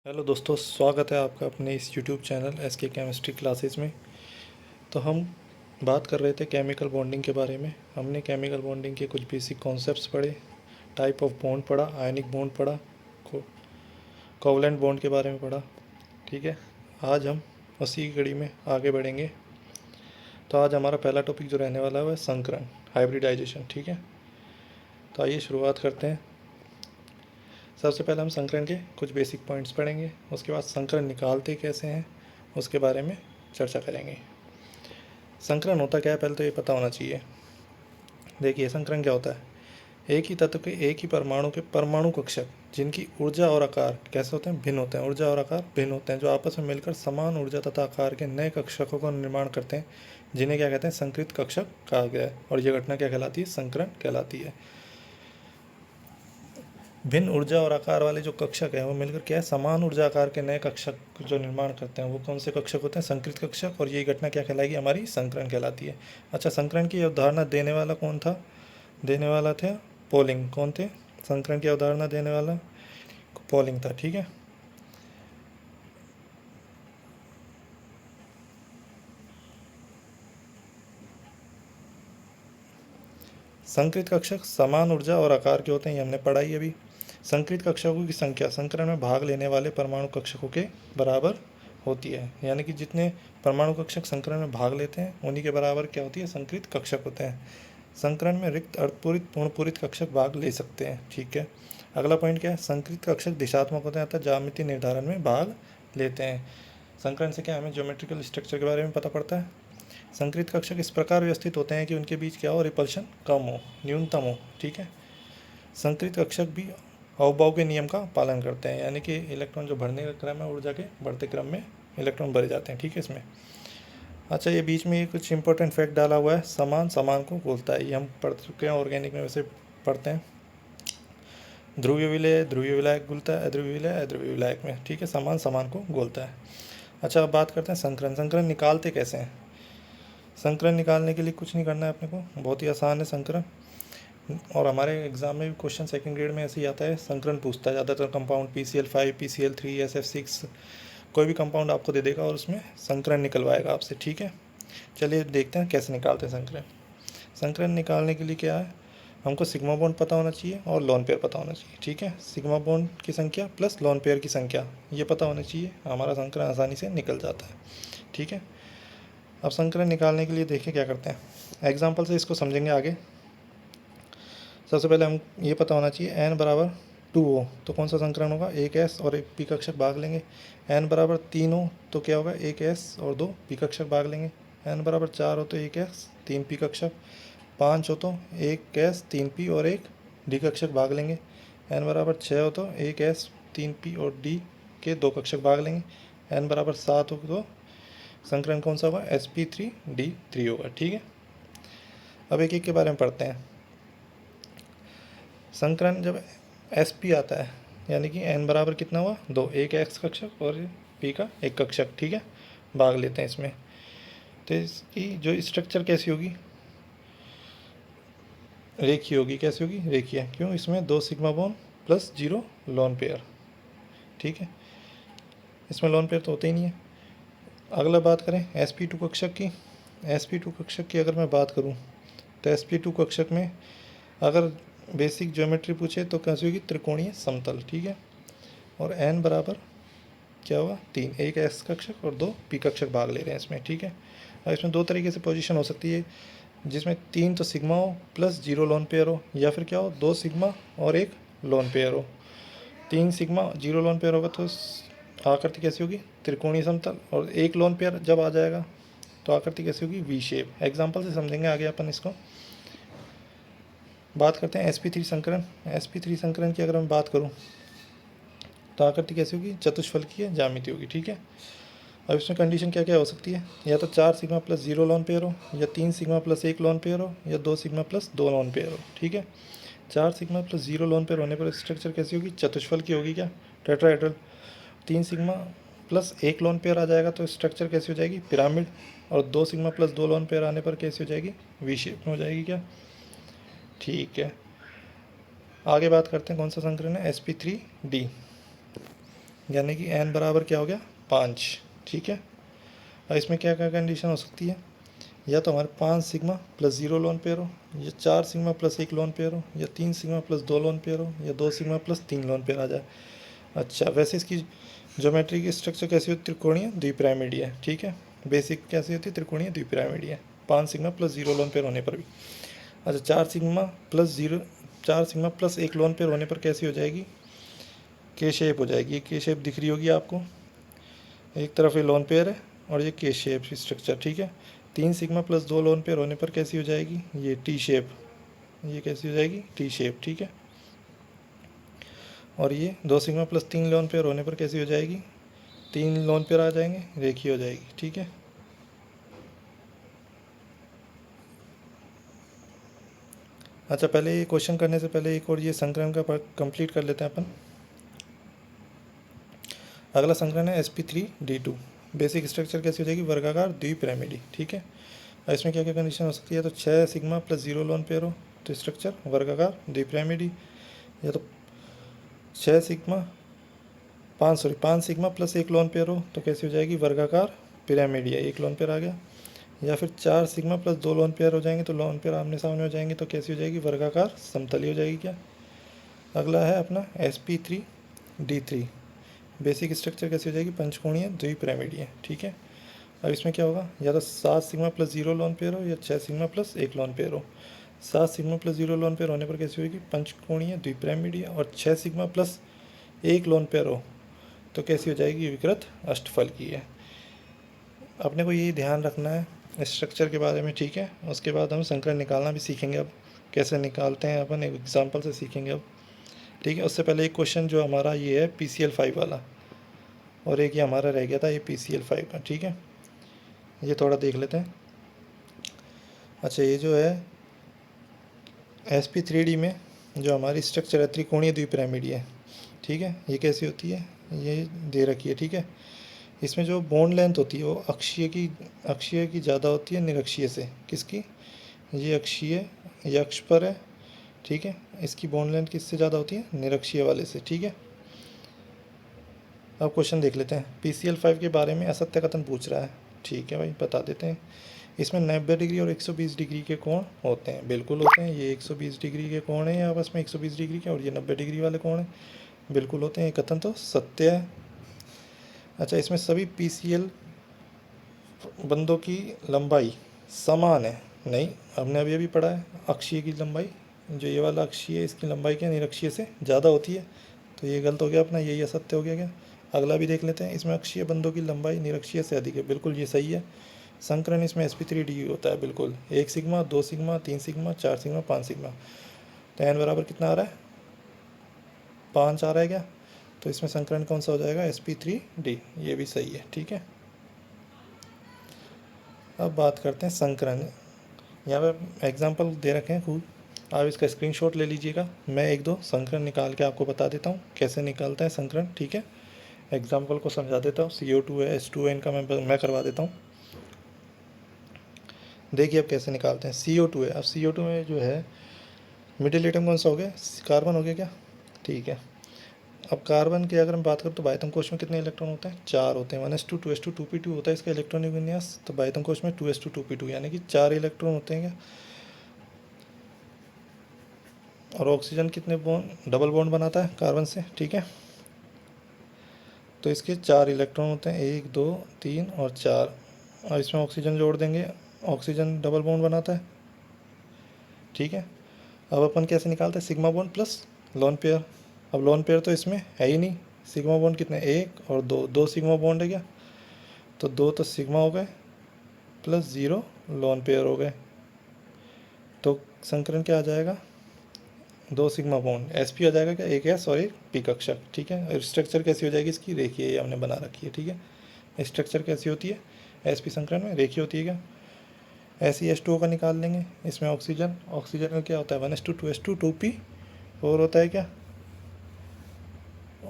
Hello दोस्तों, स्वागत है आपका अपने इस YouTube channel SK chemistry classes में। तो हम बात कर रहे थे केमिकल बॉन्डिंग के बारे में। हमने केमिकल बॉन्डिंग के कुछ बेसिक कॉन्सेप्ट्स पढ़े, टाइप ऑफ बॉन्ड पढ़ा, आयनिक बॉन्ड पढ़ा, कोवलेंट बॉन्ड के बारे में पढ़ा। ठीक है, आज हम उसी की कड़ी में आगे बढ़ेंगे। तो आज हमारा पहला टॉपिक जो रहने वाला है वह संकरण, हाइब्रिडाइजेशन। ठीक है, तो आइए शुरुआत करते हैं। सबसे पहले हम संकरण के कुछ बेसिक पॉइंट्स पढ़ेंगे, उसके बाद संकरण निकालते कैसे हैं उसके बारे में चर्चा करेंगे। संकरण होता क्या है पहले तो ये पता होना चाहिए। देखिए, संकरण क्या होता है, एक ही तत्व के एक ही परमाणु के परमाणु कक्षक जिनकी ऊर्जा और आकार कैसे होते हैं, भिन्न होते हैं। ऊर्जा और आकार भिन्न होते हैं, जो आपस में मिलकर समान ऊर्जा तथा आकार के नए कक्षकों का निर्माण करते हैं, जिन्हें क्या कहते हैं, संकृत कक्षक कहा गया है। और यह घटना क्या कहलाती है, संकरण कहलाती है। भिन्न ऊर्जा और आकार वाले जो कक्षक हैं वो मिलकर क्या है, समान ऊर्जा आकार के नए कक्षक जो निर्माण करते हैं, वो कौन से कक्षक होते हैं, संकृत कक्षक। और यही घटना क्या कहलाएगी, हमारी संकरण कहलाती है। अच्छा, संकरण की अवधारणा देने वाला कौन था, देने वाला थे पोलिंग। कौन थे, संकरण की अवधारणा देने वाला पोलिंग था। ठीक है, संकृत कक्षक समान ऊर्जा और आकार के होते हैं, ये हमने पढ़ा ही अभी। संकृत कक्षकों की संख्या संकरण में भाग लेने वाले परमाणु कक्षकों के बराबर होती है। यानी कि जितने परमाणु कक्षक संकरण में भाग लेते हैं उन्हीं के बराबर क्या होती है, संकृत कक्षक होते हैं। संकरण में रिक्त अर्धपूरित पूर्णपूरित कक्षक भाग ले सकते हैं। ठीक है, अगला पॉइंट क्या है, संकृत कक्षक दिशात्मक होते हैं अर्थात ज्यामितीय निर्धारण में भाग लेते हैं। संकरण से क्या हमें ज्योमेट्रिकल स्ट्रक्चर के बारे में पता पड़ता है। संकृत कक्षक इस प्रकार व्यवस्थित होते हैं कि उनके बीच क्या हो, रिपल्शन कम हो, न्यूनतम हो। ठीक है, संकृत कक्षक भी अवबाव के नियम का पालन करते हैं, यानी कि इलेक्ट्रॉन जो भरने का क्रम है, ऊर्जा के बढ़ते क्रम में इलेक्ट्रॉन भरे जाते हैं। ठीक है, इसमें अच्छा, ये बीच में कुछ इंपॉर्टेंट फैक्ट डाला हुआ है, समान समान को बोलता है। ये हम पढ़ चुके हैं, ऑर्गेनिक में वैसे पढ़ते हैं। ध्रुवीय विलय ध्रुवीय विलायक बोलता है, अध्रुवीय विलय अध्रुवीय विलायक में। ठीक है, समान समान को बोलता है। अच्छा, अब बात करते हैं संकरण। संकरण निकालते कैसे हैं। संकरण निकालने के लिए कुछ नहीं करना है अपने को, बहुत ही आसान है संकरण। और हमारे एग्जाम में भी क्वेश्चन सेकंड ग्रेड में ऐसे ही आता है, संकरण पूछता है ज़्यादातर। कंपाउंड PCl5 PCl3 SF6 कोई भी कंपाउंड आपको दे देगा और उसमें संकरण निकलवाएगा आपसे। ठीक है, चलिए देखते हैं कैसे निकालते हैं संकरण। संकरण निकालने के लिए क्या है, हमको सिग्मा बॉन्ड पता होना चाहिए और लोन पेयर पता होना चाहिए। ठीक है, सिग्मा बॉन्ड की संख्या प्लस लोन पेयर की संख्या ये पता होना चाहिए, हमारा संकरण आसानी से निकल जाता है। ठीक है, अब संकरण निकालने के लिए देखिए क्या करते हैं, एग्जाम्पल से इसको समझेंगे आगे। सबसे पहले हम ये पता होना चाहिए n बराबर 2 हो तो कौन सा संकरण होगा, एक S और एक P कक्षक भाग लेंगे। n बराबर 3 हो तो क्या होगा, एक S और 2 P कक्षक भाग लेंगे। n बराबर 4 हो तो एक S 3 P कक्षक। 5 हो तो एक S 3 P और एक D कक्षक भाग लेंगे। n बराबर 6 हो तो एक S 3 P और D के 2 कक्षक भाग लेंगे। n बराबर 7 हो तो संकरण कौन सा होगा, sp3d3 होगा। ठीक है, अब एक एक के बारे में पढ़ते हैं। संकरण जब sp आता है यानी कि n बराबर कितना हुआ, 2, एक x कक्षक और p का एक कक्षक। ठीक है, भाग लेते हैं इसमें। तो इसकी जो स्ट्रक्चर कैसी होगी, रेखीय होगी। कैसी होगी, रेखीय। क्यों, इसमें 2 sigma bond plus 0 lone pair. ठीक है, इसमें लोन पेयर तो होते ही नहीं है। अगला बात करें sp2 कक्षक की। sp2 कक्षक की अगर मैं बात करूं तो sp2 कक्षक में अगर बेसिक ज्योमेट्री पूछे तो कैसी होगी, त्रिकोणीय समतल। ठीक है, और n बराबर क्या होगा, 3, एक s कक्षक और 2 p कक्षक भाग ले रहे हैं इसमें। ठीक है, और इसमें दो तरीके से पोजीशन हो सकती है, जिसमें 3 तो सिग्मा हो प्लस 0 लोन पेयर हो, या फिर क्या हो, 2 सिग्मा और एक लोन पेयर हो। 3 सिग्मा 0 लोन पेयर होगा तो आकृति कैसी होगी, त्रिकोणीय समतल। और एक लोन पेयर जब आ जाएगा तो आकृति कैसी होगी, वी शेप। एग्जाम्पल से समझेंगे आगे अपन इसको। बात करते हैं sp3 संकरण। sp3 संकरण की अगर मैं बात करूं तो आकृति कैसी होगी, चतुष्फलकीय ज्यामिति होगी। ठीक है, अब इसमें कंडीशन क्या क्या हो सकती है, या तो 4 सिग्मा प्लस 0 लोन पेयर हो, या 3 सिग्मा प्लस 1 लोन पेयर हो, या 2 सिग्मा प्लस 2 लोन पेयर हो। ठीक है, 4 सिग्मा प्लस 0 लोन पेयर होने पर स्ट्रक्चर कैसी होगी, चतुष्फलकीय होगी। क्या, tetrahedral. 3 sigma plus 1 lone pair आ जाएगा तो स्ट्रक्चर कैसी हो जाएगी, पिरामिड। और 2 सिग्मा प्लस 2 लोन पेयर आने पर कैसी हो जाएगी, वी शेप में हो जाएगी। क्या, ठीक है, आगे बात करते हैं कौन सा संकरण है, sp3d। यानी कि n बराबर क्या हो गया 5। ठीक है, अब इसमें क्या क्या कंडीशन हो सकती है, या तो हमारे 5 सिग्मा प्लस 0 लोन पेयर हो, या 4 सिग्मा प्लस 1 लोन पेयर हो, या 3 सिग्मा प्लस 2 लोन पेयर हो, या 2 सिग्मा प्लस 3 लोन पेयर आ जाए। अच्छा, वैसे इसकी ज्योमेट्री की स्ट्रक्चर कैसी होती है, त्रिकोणीय द्विपिरामिडीय है। ठीक है, बेसिक कैसी होती है, त्रिकोणीय द्विपिरामिडीय, 5 सिग्मा प्लस 0 लोन पेयर होने पर भी। अच्छा, 4 सिग्मा प्लस 1 लोन पेयर होने पर कैसी हो जाएगी, के शेप हो जाएगी। ये के शेप दिख रही होगी आपको, एक तरफ ये लोन पेयर है और ये के शेप स्ट्रक्चर। ठीक है, 3 सिग्मा प्लस 2 लोन पेयर होने पर कैसी हो जाएगी, ये टी शेप, ये कैसी हो जाएगी, टी शेप। ठीक है, और ये 2 सिग्मा प्लस 3 लोन पेयर होने पर कैसी हो जाएगी, 3 लोन पेयर आ जाएंगे, रेखीय हो जाएगी। ठीक है, अच्छा पहले ये क्वेश्चन करने से पहले एक और ये संकलन का कंप्लीट कर लेते हैं अपन। अगला संकलन है sp3d2। बेसिक स्ट्रक्चर कैसी हो जाएगी, वर्गाकार द्विपिरामिडी। ठीक है, और इसमें क्या क्या कंडीशन हो सकती है, तो 6 सिग्मा प्लस 0 लोन पेयर हो तो स्ट्रक्चर वर्गाकार द्विपिरामिडी, या तो 6 sigma 5 sigma plus 1 lone pair हो तो कैसी हो जाएगी, वर्गाकार पिरामिडिया, 1 लोन पेयर आ गया, या फिर 4 सिग्मा प्लस 2 लोन पेयर हो जाएंगे तो लोन पेयर आमने सामने हो जाएंगे तो कैसी हो जाएगी, वर्गाकार समतली हो जाएगी क्या। अगला है अपना sp3d3। बेसिक स्ट्रक्चर कैसी हो जाएगी, पंचकोणीय द्विपिरामिडीय। ठीक है, अब इसमें क्या होगा, या तो 7 सिग्मा प्लस 0 लोन पेयर हो, या 6 सिग्मा प्लस 1 लोन पेयर हो। 7 सिग्मा प्लस 0 लोन पेयर होने पर कैसी होगी, पंचकोणीय द्विपिरामिडीय, और 6 सिग्मा प्लस 1 लोन पेयर हो तो कैसी हो जाएगी, विकृत अष्टफल की है। अपने को यही ध्यान रखना है स्ट्रक्चर के बारे में। ठीक है, उसके बाद हम संकलन निकालना भी सीखेंगे, अब कैसे निकालते हैं अपन एक एग्जाम्पल से सीखेंगे अब। ठीक है, उससे पहले एक क्वेश्चन जो हमारा ये है PCL5 वाला, और एक ये हमारा रह गया था ये PCL5 का। ठीक है, ये थोड़ा देख लेते हैं। अच्छा, ये जो है sp3d में जो हमारी स्ट्रक्चर है त्रिकोणीय द्विपिरामिडी है। ठीक है, ये कैसी होती है, ये दे रखी है। ठीक है, इसमें जो बॉन्ड लेंथ होती है वो अक्षीय की ज़्यादा होती है निरक्षीय से। किसकी, ये अक्षीय, ये अक्ष पर है। ठीक है, इसकी बॉन्ड लेंथ किससे ज़्यादा होती है, निरक्षीय वाले से। ठीक है, अब क्वेश्चन देख लेते हैं। PCL5 के बारे में असत्य कथन पूछ रहा है। ठीक है भाई, बता देते हैं। इसमें 90 डिग्री और 120 डिग्री के कोण होते हैं। बिल्कुल होते हैं, ये 120 डिग्री के कोण हैं आपस में, 120 डिग्री के, और ये 90 डिग्री वाले कोण हैं। बिल्कुल होते हैं, ये कथन तो सत्य है। अच्छा, इसमें सभी PCL बंदों की लंबाई समान है। नहीं, हमने अभी पढ़ा है अक्षीय की लंबाई, जो ये वाला अक्षीय है इसकी लंबाई क्या निरक्षीय से ज़्यादा होती है, तो ये गलत हो गया अपना, यही असत्य हो गया क्या। अगला भी देख लेते हैं, इसमें अक्षीय बंदों की लंबाई निरक्षीय से अधिक है। बिल्कुल ये सही है। संकरण इसमें sp3d होता है। बिल्कुल 1 sigma, 2 sigma, 3 sigma, 4 sigma, 5 sigma, तो n बराबर कितना आ रहा है, 5 आ रहा है क्या। तो इसमें संकरण कौन सा हो जाएगा, sp3d, ये भी सही है। ठीक है, अब बात करते हैं संकरण। यहाँ पर एग्जाम्पल दे रखे हैं खूब, आप इसका स्क्रीनशॉट ले लीजिएगा। मैं एक दो संकरण निकाल के आपको बता देता हूँ कैसे निकालते हैं संकरण। ठीक है, एग्जाम्पल को समझा देता हूँ। CO2 है, H2 है, इनका मैं करवा देता हूँ। देखिए अब कैसे निकालते हैं। CO2 है, अब CO2 में जो है मिडिल एटम कौन सा हो गया, कार्बन हो गया क्या। ठीक है, अब कार्बन की अगर हम बात करें तो बाह्यतम कोश में कितने इलेक्ट्रॉन होते हैं, 4 होते हैं। 1s2 2s2 2p2 होता है इसका इलेक्ट्रॉनिक विन्यास। तो बाह्यतम कोश में 2s2 2p2 यानी कि 4 इलेक्ट्रॉन होते हैं क्या। और ऑक्सीजन कितने बॉन्ड, डबल बॉन्ड बनाता है कार्बन से। ठीक है, तो इसके 4 इलेक्ट्रॉन होते हैं, 1 2 3 और 4, और इसमें ऑक्सीजन जोड़ देंगे, ऑक्सीजन डबल बॉन्ड बनाता है। ठीक है, अब अपन कैसे निकालते हैं, sigma bond plus lone pair. अब लोन पेयर तो इसमें है ही नहीं, सिग्मा बॉन्ड कितने, 1 और 2, 2 सिग्मा बॉन्ड है क्या, तो 2 तो सिग्मा हो गए प्लस 0 लोन पेयर हो गए, तो संकरण क्या आ जाएगा, 2 सिग्मा बॉन्ड sp आ जाएगा क्या, एक s और एक p कक्षक। ठीक है, और स्ट्रक्चर कैसी हो जाएगी इसकी, रेखीय, ये हमने बना रखी है। ठीक है, स्ट्रक्चर कैसी होती है sp संकरण में, रेखीय होती है क्या। ऐसे H2O का निकाल लेंगे, इसमें ऑक्सीजन, ऑक्सीजन का क्या होता है 1s2 2s2 2p4 होता है क्या,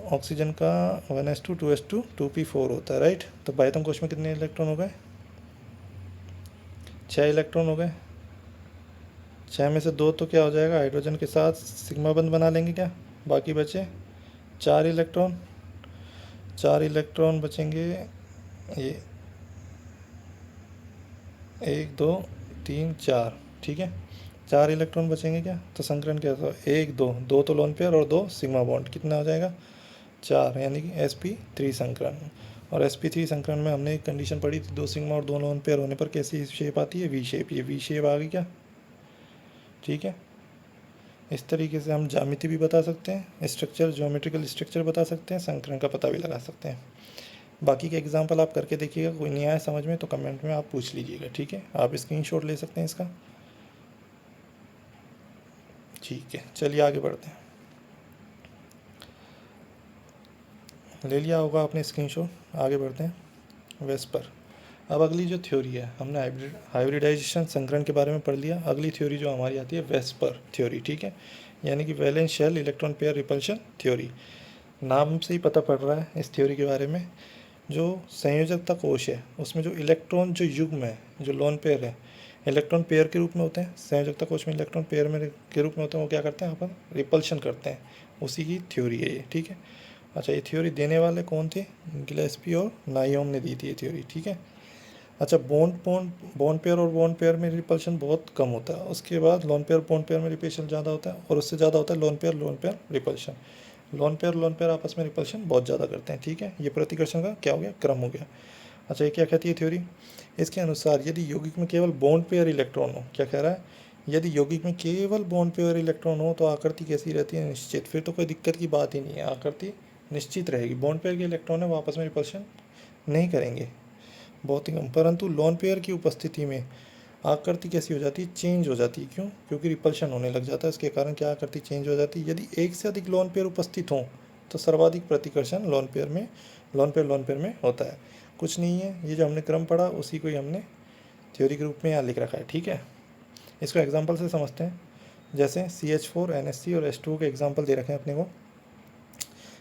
ऑक्सीजन का 1s2 2s2 2p4 होता है, राइट। तो बाह्यतम कोश में कितने इलेक्ट्रॉन हो गए, 6 इलेक्ट्रॉन हो गए। 6 में से 2 तो क्या हो जाएगा, हाइड्रोजन के साथ सिग्मा बंध बना लेंगे क्या, बाकी बचे 4 इलेक्ट्रॉन। 4 इलेक्ट्रॉन बचेंगे, ये 1 2 3 4, ठीक है। 4 इलेक्ट्रॉन बचेंगे क्या, तो संकरण क्या था, 1 2, 2 तो लोन पेयर और 2 सिग्मा बॉन्ड, कितना हो जाएगा 4, यानी कि sp3 संकरण। और sp3 संकरण में हमने एक कंडीशन पढ़ी थी, 2 सिग्मा और 2 लोन पेयर होने पर कैसी शेप आती है, वी शेप। ये वी शेप आ गई क्या, ठीक है। इस तरीके से हम ज्यामिति भी बता सकते हैं, स्ट्रक्चर, ज्योमेट्रिकल स्ट्रक्चर बता सकते हैं, संकरण का पता भी लगा सकते हैं। बाकी के एग्जाम्पल आप करके देखिएगा, कोई नहीं आया समझ में तो कमेंट में आप पूछ लीजिएगा, ठीक है। आप स्क्रीनशॉट ले सकते हैं इसका, ठीक है। चलिए आगे बढ़ते हैं। ले लिया होगा आपने स्क्रीनशॉट, आगे बढ़ते हैं। वेस्पर। अब अगली जो थ्योरी है, हमने हाइब्रिडाइजेशन संकरण के बारे में पढ़ लिया। अगली थ्योरी जो हमारी आती है वेस्पर थ्योरी, ठीक है, यानी कि valence shell electron pair repulsion theory. नाम से ही पता पड़ रहा है इस थ्योरी के बारे में। जो संयोजकता कोश है उसमें जो इलेक्ट्रॉन जो युग्म है, जो लोन पेयर है, इलेक्ट्रॉन पेयर के रूप में होते हैं। संयोजकता कोश में इलेक्ट्रॉन पेयर में के रूप में होते हैं, वो क्या करते हैं, अपन रिपल्शन करते हैं। उसी की थ्योरी है ये, ठीक है। अच्छा, ये थ्योरी देने वाले कौन थे, गिलेस्पी और नायोम ने दी थी ये थ्योरी, ठीक है। अच्छा, बॉन्ड पेयर और बॉन्ड पेयर में रिपल्शन बहुत कम होता है। उसके बाद लोन पेयर बॉन्ड पेयर में रिपल्शन ज़्यादा होता है, और उससे ज़्यादा होता है lone pair repulsion. Lone pair आपस में रिपल्शन बहुत ज़्यादा करते हैं, ठीक है। ये प्रतिकर्षण का क्या हो गया, क्रम हो गया। अच्छा, ये क्या कहती है थ्योरी, इसके अनुसार यदि यौगिक में केवल बॉन्ड पेयर इलेक्ट्रॉन हो, क्या कह रहा है, यदि यौगिक में केवल बॉन्ड पेयर इलेक्ट्रॉन हो तो आकृति कैसी रहती है, निश्चित। फिर तो कोई दिक्कत की बात ही नहीं है, आकृति निश्चित रहेगी। बॉन्ड पेयर के इलेक्ट्रॉन है वो आपस में रिपल्शन नहीं करेंगे, बहुत ही कम। परंतु लोन पेयर की उपस्थिति में आकृति कैसी हो जाती है, चेंज हो जाती है। क्यों, क्योंकि रिपल्शन होने लग जाता है, इसके कारण क्या आकृति चेंज हो जाती है। यदि एक से अधिक लोन पेयर उपस्थित हों तो सर्वाधिक प्रतिकर्षण लोन पेयर में होता है। कुछ नहीं है, ये जो हमने क्रम पढ़ा उसी को ही हमने थ्योरी के रूप में यहाँ लिख रखा है, ठीक है। इसको एग्जाम्पल से समझते हैं। जैसे CH4 NH3 और H2 के एग्जाम्पल दे रखे हैं अपने को।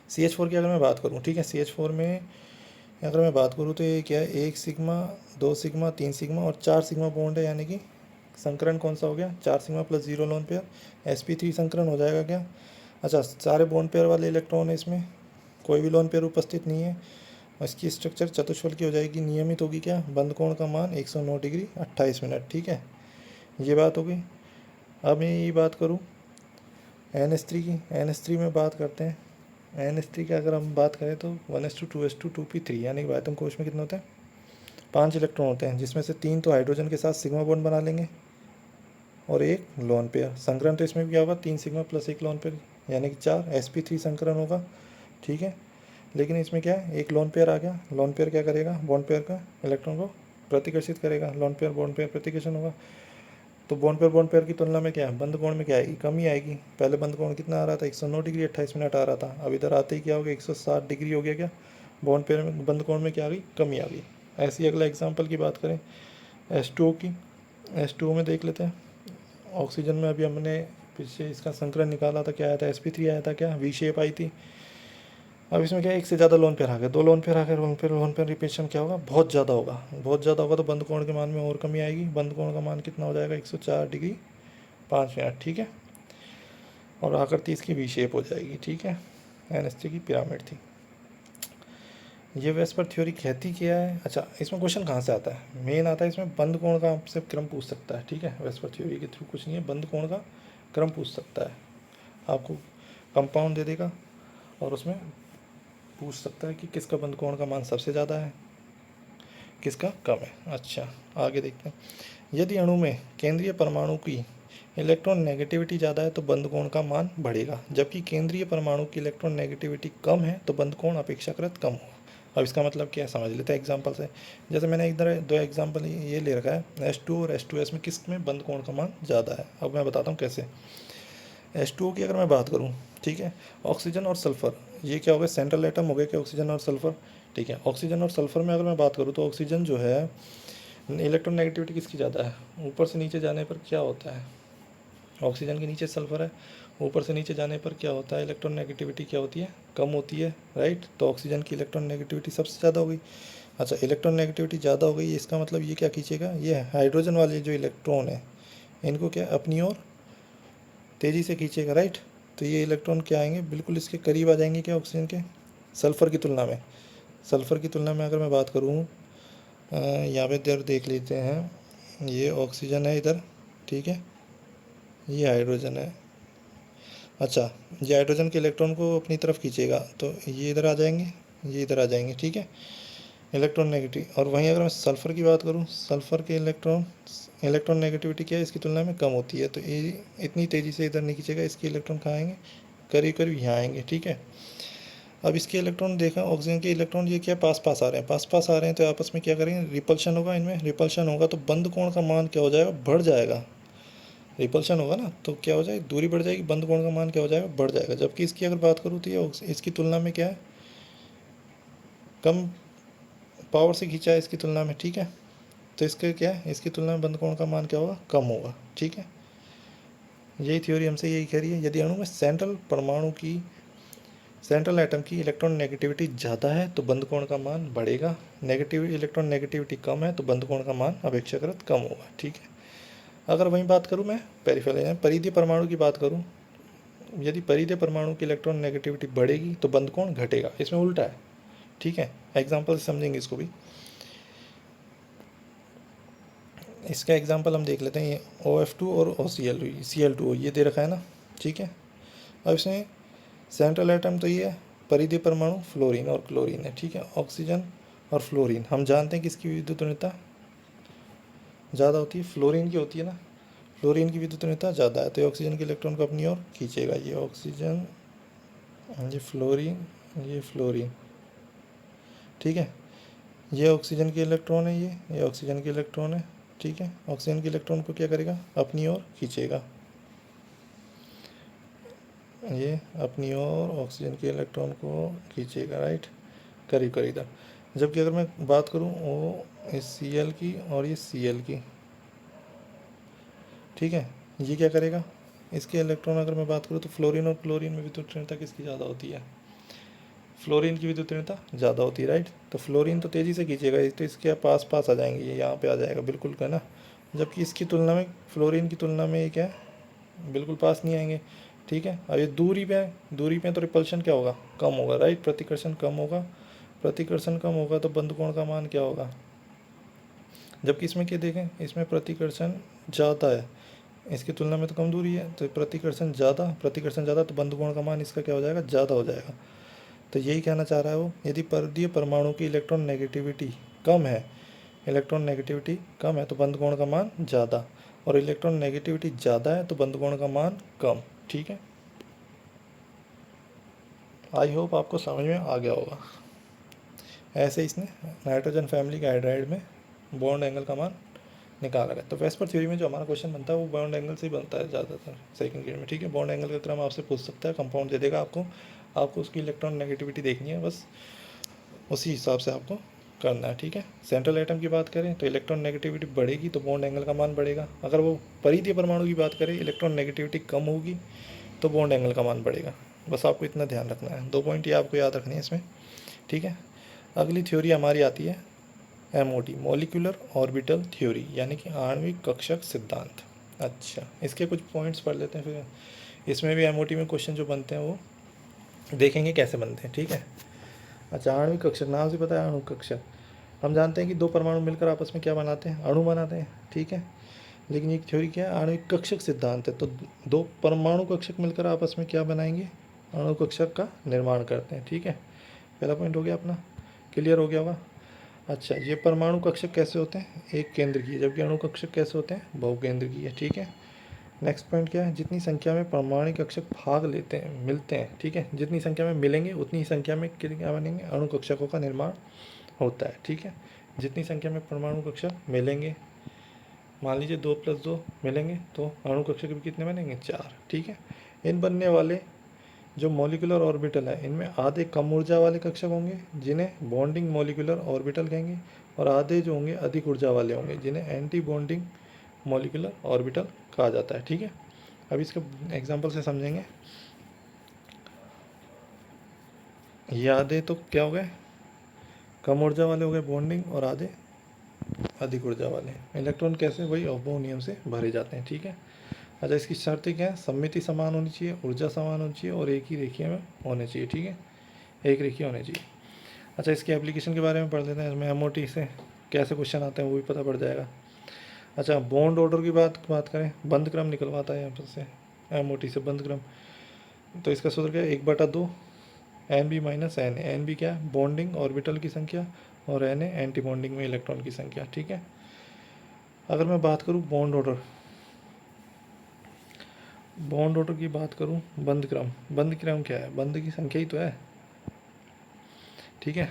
CH4 की अगर मैं बात करूँ, ठीक है, CH4 में अगर मैं बात करूँ तो ये क्या है, 1 सिग्मा 2 सिग्मा 3 सिग्मा और 4 सिग्मा बॉन्ड है, यानी कि संकरण कौन सा हो गया, 4 sigma plus 0 lone pair, sp3 संकरण हो जाएगा क्या। अच्छा, सारे बॉन्ड पेयर वाले इलेक्ट्रॉन है इसमें, कोई भी लोन पेयर उपस्थित नहीं है। इसकी स्ट्रक्चर चतुष्फल की हो जाएगी, नियमित होगी क्या, बंद कोण का मान 109 डिग्री 28 मिनट, ठीक है। ये बात हो गई। अब मैं ये बात करूँ NH3 की, NH3 में बात करते हैं। NH3 की अगर हम बात करें तो 1s2 2s2 2p3, यानी कि आयतन कोश में कितने होते हैं, 5 इलेक्ट्रॉन होते हैं, जिसमें से 3 तो हाइड्रोजन के साथ सिग्मा बॉन्ड बना लेंगे और 1 लोन पेयर। संकरण तो इसमें भी क्या होगा, 3 सिग्मा प्लस 1 लोन पेयर, यानी कि 4 sp3 संकरण होगा, ठीक है। लेकिन इसमें क्या है, 1 लोन पेयर आ गया। लोन पेयर क्या करेगा, बॉन्ड पेयर का इलेक्ट्रॉन को प्रतिकर्षित करेगा। लोन पेयर बॉन्ड पेयर प्रतिकर्षण होगा, तो बॉन्ड पेयर की तुलना में क्या है, बंद कोण में क्या आएगी, कमी आएगी। पहले बंद कोण कितना आ रहा था, 109 डिग्री 28 मिनट आ रहा था, अब इधर आते ही क्या हो गया, 160 डिग्री हो गया। क्या, बॉन्ड पेयर में बंद कोण में क्या आ गई, कमी आ गई। ऐसे ही अगला एग्जाम्पल की बात करें H2O की, H2O में देख लेते हैं। ऑक्सीजन में अभी हमने पीछे इसका संकलन निकाला था, क्या आया था, sp3 आया था, क्या वी शेप आई थी। अब इसमें क्या है, एक से ज़्यादा लोन पेयर आ गए, 2 लोन पेयर आ गए, लोन पेयर रिपीटेशन क्या होगा, बहुत ज़्यादा होगा। बहुत ज़्यादा होगा तो बंद कोण के मान में और कमी आएगी। बंद कोण का मान कितना हो जाएगा, 104 डिग्री 5 मिनट, ठीक है। और आकृति इसकी वी शेप हो जाएगी, ठीक है। NH3 की पिरामिड थी। ये वेस्पर थ्योरी कहती क्या है। अच्छा, इसमें क्वेश्चन कहाँ से आता है, मेन आता है इसमें बंद कोण का आपसे क्रम पूछ सकता है, ठीक है। वेस्पर थ्योरी के थ्रू कुछ नहीं है, बंद कोण का क्रम पूछ सकता है। आपको कंपाउंड दे देगा और उसमें पूछ सकता है कि किसका बंद कोण का मान सबसे ज़्यादा है, किसका कम है। अच्छा, आगे देखते हैं। यदि अणु में केंद्रीय परमाणु की इलेक्ट्रॉन नेगेटिविटी ज़्यादा है तो बंद कोण का मान बढ़ेगा, जबकि केंद्रीय परमाणु की इलेक्ट्रॉन नेगेटिविटी कम है तो बंद कोण अपेक्षाकृत कम होगा। अब इसका मतलब क्या है, समझ लेते हैं एग्जांपल से। जैसे मैंने इधर 2 एग्जांपल ये ले रखा है, H2 और H2S में किस में बंद कोण का मान ज़्यादा है। अब मैं बताता हूँ कैसे। H2O की अगर मैं बात करूँ, ठीक है, ऑक्सीजन और सल्फर, ये क्या हो गया, सेंट्रल एटम हो गया क्या, ऑक्सीजन और सल्फर, ठीक है। ऑक्सीजन और सल्फर में अगर मैं बात करूँ तो ऑक्सीजन जो है इलेक्ट्रॉन नेगेटिविटी किसकी ज़्यादा है, ऊपर से नीचे जाने पर क्या होता है, ऑक्सीजन के नीचे सल्फर है, ऊपर से नीचे जाने पर क्या होता है, इलेक्ट्रॉन नेगेटिविटी क्या होती है, कम होती है, राइट। तो ऑक्सीजन की इलेक्ट्रॉन नेगेटिविटी सबसे ज़्यादा हो गई। अच्छा, इलेक्ट्रॉन नेगेटिविटी ज़्यादा हो गई, इसका मतलब ये क्या खींचेगा, ये हाइड्रोजन वाले जो इलेक्ट्रॉन है इनको क्या अपनी ओर तेज़ी से खींचेगा, राइट। तो ये इलेक्ट्रॉन क्या आएंगे, बिल्कुल इसके करीब आ जाएंगे क्या, ऑक्सीजन के, सल्फ़र की तुलना में। सल्फ़र की तुलना में अगर मैं बात करूँ, यहाँ पे इधर देख लेते हैं, ये ऑक्सीजन है इधर, ठीक है, ये हाइड्रोजन है। अच्छा, ये हाइड्रोजन के इलेक्ट्रॉन को अपनी तरफ खींचेगा तो ये इधर आ जाएंगे, ये इधर आ जाएंगे, ठीक है, इलेक्ट्रॉन नेगेटिव। और वहीं अगर मैं सल्फ़र की बात करूँ, सल्फ़र के इलेक्ट्रॉन नेगेटिविटी क्या है, इसकी तुलना में कम होती है, तो ये इतनी तेज़ी से इधर नहीं खींचेगा, इसके इलेक्ट्रॉन कहाँ आएंगे, करीब करीब यहाँ आएंगे, ठीक है। अब इसके इलेक्ट्रॉन देखा, ऑक्सीजन के इलेक्ट्रॉन ये क्या पास पास आ रहे हैं, पास पास आ रहे हैं, तो आपस में क्या करेंगे, रिपल्शन होगा, इनमें रिपल्शन होगा, तो बंद कोण का मान क्या हो जाएगा, बढ़ जाएगा। रिपल्शन होगा ना, तो क्या हो जाएगी, दूरी बढ़ जाएगी, बंद कोण का मान क्या हो जाएगा, बढ़ जाएगा। जबकि इसकी अगर बात करूँ तो ये इसकी तुलना में क्या है, कम पावर से खींचा है इसकी तुलना में, ठीक है, तो इसके क्या है, इसकी तुलना में बंद कोण का मान क्या होगा, कम होगा, ठीक है। यही थ्योरी हमसे यही कह रही है, यदि अणु में सेंट्रल एटम की इलेक्ट्रॉन नेगेटिविटी ज़्यादा है तो बंद कोण का मान बढ़ेगा, इलेक्ट्रॉन नेगेटिविटी कम है तो बंद कोण का मान अपेक्षाकृत कम होगा, ठीक है। अगर वहीं बात करूँ मैं पेरिफेरल परिधीय परमाणु की बात करूँ, यदि परिधीय परमाणु की इलेक्ट्रॉन नेगेटिविटी बढ़ेगी तो बंद कोण घटेगा, इसमें उल्टा है, ठीक है। एग्जाम्पल से समझेंगे इसको भी। इसका एग्जाम्पल हम देख लेते हैं, ये OF2 और Cl2 ये दे रखा है ना, ठीक है। अब इसमें सेंट्रल एटम तो ये है, परिधीय परमाणु फ्लोरीन और क्लोरीन है, ठीक है, ऑक्सीजन और फ्लोरीन। हम जानते हैं कि इसकी विद्युत ऋणता ज़्यादा होती है, फ्लोरीन की होती है ना, फ्लोरीन की विद्युत ऋणता ज़्यादा है, तो ये ऑक्सीजन के इलेक्ट्रॉन को अपनी ओर खींचेगा। ये ऑक्सीजन, ये फ्लोरीन, ठीक है, ये ऑक्सीजन के इलेक्ट्रॉन है, ये ऑक्सीजन के इलेक्ट्रॉन है, ठीक है। ऑक्सीजन के इलेक्ट्रॉन को क्या करेगा, अपनी ओर खींचेगा, ये अपनी ओर ऑक्सीजन के इलेक्ट्रॉन को खींचेगा, राइट, करीब करीब इधर। जबकि अगर मैं बात करूँ Cl की और ये Cl की, ठीक है, ये क्या करेगा, इसके इलेक्ट्रॉन अगर मैं बात करूँ तो फ्लोरीन और क्लोरीन में विद्युत ऋणता किसकी ज़्यादा होती है, फ्लोरीन की विद्युत ऋणता ज़्यादा होती है, राइट। तो फ्लोरीन तो तेज़ी से खींचेगा, तो इसके पास पास आ जाएंगे, ये यहाँ पे आ जाएगा बिल्कुल, है ना। जबकि इसकी तुलना में, फ्लोरीन की तुलना में ये क्या है, बिल्कुल पास नहीं आएंगे, ठीक है। अब ये दूरी पे है, दूरी पे तो रिपल्शन क्या होगा, कम होगा, राइट, प्रतिकर्षण कम होगा, प्रतिकर्षण कम होगा तो बंद कोण का मान क्या होगा। जबकि इसमें क्या देखें, इसमें प्रतिकर्षण ज़्यादा है, इसकी तुलना में तो कम दूरी है, तो प्रतिकर्षण ज़्यादा, तो बंद कोण का मान इसका क्या हो जाएगा, ज़्यादा हो जाएगा। तो यही कहना चाह रहा है वो, यदि परिधीय परमाणु की इलेक्ट्रॉन नेगेटिविटी कम है तो बंद कोण का मान ज़्यादा, और इलेक्ट्रॉन नेगेटिविटी ज़्यादा है तो बंद कोण का मान कम, ठीक है। आई होप आपको समझ में आ गया होगा। ऐसे इसने नाइट्रोजन फैमिली के हाइड्राइड में बॉन्ड एंगल का मान निकाला है। तो वेस्पर थ्योरी में जो हमारा क्वेश्चन बनता है वो बॉन्ड एंगल से ही बनता है ज़्यादातर सेकंड ग्रेड में, ठीक है। बॉन्ड एंगल का क्रम आपसे पूछ सकता है, कंपाउंड दे देगा आपको उसकी इलेक्ट्रॉन नेगेटिविटी देखनी है, बस उसी हिसाब से आपको करना है, ठीक है। सेंट्रल एटम की बात करें तो इलेक्ट्रॉन नेगेटिविटी बढ़ेगी तो बॉन्ड एंगल का मान बढ़ेगा। अगर वो परिधीय परमाणु की बात करें, इलेक्ट्रॉन नेगेटिविटी कम होगी तो बॉन्ड एंगल का मान बढ़ेगा। बस आपको इतना ध्यान रखना है, 2 पॉइंट ये आपको याद रखनी है इसमें, ठीक है। अगली थ्योरी हमारी आती है MOT, मॉलिक्यूलर ऑर्बिटल थ्योरी, यानी कि आणविक कक्षक सिद्धांत। अच्छा, इसके कुछ पॉइंट्स पढ़ लेते हैं, फिर इसमें भी MOT में क्वेश्चन जो बनते हैं वो देखेंगे कैसे बनते हैं, ठीक है। अच्छा, आणविक कक्षक, नाम से पता है अणु कक्षक। हम जानते हैं कि 2 परमाणु मिलकर आपस में क्या बनाते हैं, अणु बनाते हैं, ठीक है। लेकिन ये थ्योरी क्या है, आणविक कक्षक सिद्धांत है, तो 2 परमाणु कक्षक मिलकर आपस में क्या बनाएंगे, अणु कक्षक का निर्माण करते हैं, ठीक है। पहला पॉइंट हो गया अपना, क्लियर हो गया होगा। अच्छा, ये परमाणु कक्षक कैसे होते हैं, एक केंद्र की, जबकि अणु कक्षक कैसे होते हैं, बहुकेंद्र की है, ठीक है। नेक्स्ट पॉइंट क्या है, जितनी संख्या में परमाणु कक्षक भाग लेते हैं, मिलते हैं, ठीक है, जितनी संख्या में मिलेंगे उतनी ही संख्या में क्या बनेंगे, अणु कक्षकों का निर्माण होता है, ठीक है। जितनी संख्या में परमाणु कक्षक मिलेंगे, मान लीजिए 2 + 2 मिलेंगे तो अणु कक्षक भी कितने बनेंगे, 4, ठीक है। इन बनने वाले जो मॉलिक्यूलर ऑर्बिटल है, इनमें आधे कम ऊर्जा वाले कक्षक होंगे जिन्हें बॉन्डिंग मॉलिक्यूलर ऑर्बिटल कहेंगे, और आधे जो होंगे अधिक ऊर्जा वाले होंगे जिन्हें एंटी बॉन्डिंग मॉलिक्यूलर ऑर्बिटल कहा जाता है, ठीक है। अब इसके एग्जांपल से समझेंगे। ये आधे तो क्या हो गए, कम ऊर्जा वाले हो गए बॉन्डिंग, और आधे अधिक ऊर्जा वाले। इलेक्ट्रॉन कैसे, वही अफबाउ नियम से भरे जाते हैं, ठीक है। अच्छा, इसकी शर्तें क्या है, सममिति समान होनी चाहिए, ऊर्जा समान होनी चाहिए, और एक ही रेखीय में होने चाहिए, ठीक है, एक रेखीय होने चाहिए। अच्छा, इसकी एप्लीकेशन के बारे में पढ़ लेते हैं, इसमें एमओटी से कैसे क्वेश्चन आते हैं वो भी पता पड़ जाएगा। अच्छा, बॉन्ड ऑर्डर की बात करें, बंद क्रम निकलवाता है यहाँ पर से, एमओटी से बंद क्रम। तो इसका सूत्र क्या है, 1/2 N B minus N. N B क्या है, बॉन्डिंग ऑर्बिटल की संख्या, और एन ए एंटी बॉन्डिंग में इलेक्ट्रॉन की संख्या। ठीक है। अगर मैं बात करूँ बॉन्ड ऑर्डर की बात करूँ, बंद क्रम क्या है, बंद की संख्या ही तो है। ठीक है।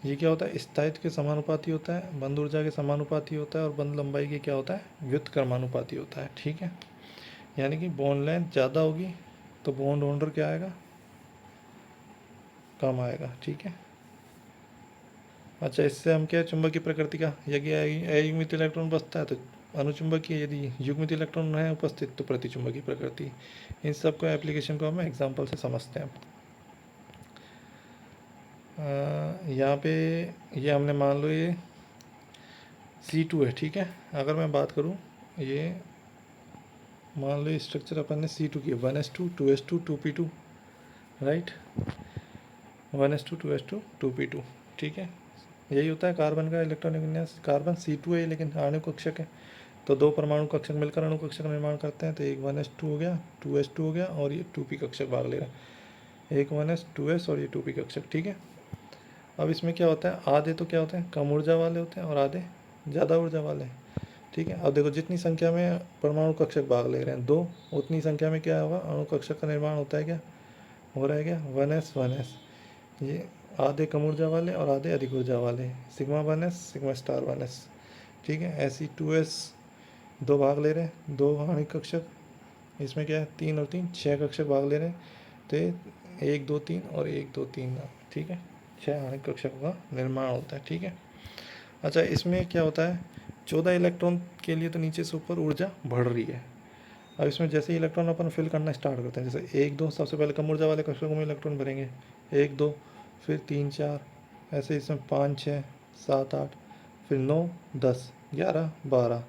ये क्या होता है, स्थायित्व के समानुपाती होता है, बंद ऊर्जा के समानुपाती होता है, और बंद लंबाई के क्या होता है, व्युत्क्रमानुपाती होता है। ठीक है। यानी कि बॉन्ड लेंथ ज़्यादा होगी तो बॉन्ड ऑर्डर क्या आएगा, कम आएगा। ठीक है। अच्छा, इससे हम क्या, चुंबकीय प्रकृति का, यदि अयुग्मित इलेक्ट्रॉन बसता है तो अनुचुंबकीय, यदि युग्मित इलेक्ट्रॉन है उपस्थित तो प्रतिचुंबकीय प्रकृति। इन सब का एप्लीकेशन को हम एग्जाम्पल से समझते हैं। यहाँ पे ये हमने मान लो ये C2 है। ठीक है। अगर मैं बात करूँ, ये मान लो स्ट्रक्चर अपन ने C2 की, 1s2 2s2 2p2, right, 1s2 2s2 2p2। ठीक है। यही होता है कार्बन का इलेक्ट्रॉनिक विन्यास। कार्बन C2 है लेकिन अणु कक्षक है, तो दो परमाणु कक्षक मिलकर अणु कक्षक का निर्माण करते हैं। तो एक 1s2 हो गया, 2s2 हो गया, और ये 2p कक्षक भाग ले रहा है। एक 1s 2s और ये 2p कक्षक। ठीक है। अब इसमें क्या होता है, आधे तो क्या होते हैं, कम ऊर्जा वाले होते हैं, और आधे ज़्यादा ऊर्जा वाले। ठीक है। अब देखो, जितनी संख्या में परमाणु कक्षक भाग ले रहे हैं, दो, उतनी संख्या में क्या होगा, अणु कक्षक का निर्माण होता है। क्या हो रहा है, क्या 1s 1s, ये आधे कम ऊर्जा वाले और आधे अधिक ऊर्जा वाले, sigma 1s sigma star 1s। ठीक है। ऐसी 2s दो भाग ले रहे हैं, दो आणविक कक्षक, इसमें क्या है, 3 और 3 6 कक्षक भाग ले रहे हैं। तो 1 2 3 और 1 2 3। ठीक है। 6 आणविक कक्षकों का निर्माण होता है। ठीक है। अच्छा, इसमें क्या होता है, 14 इलेक्ट्रॉन के लिए तो नीचे से ऊपर ऊर्जा बढ़ रही है। अब इसमें जैसे ही इलेक्ट्रॉन अपन फिल करना स्टार्ट करते हैं, जैसे 1 2, सबसे पहले कम ऊर्जा वाले कक्षकों में इलेक्ट्रॉन भरेंगे, 1 2, फिर 3 4, ऐसे इसमें 5 6 7 8, फिर 9 10 11 12,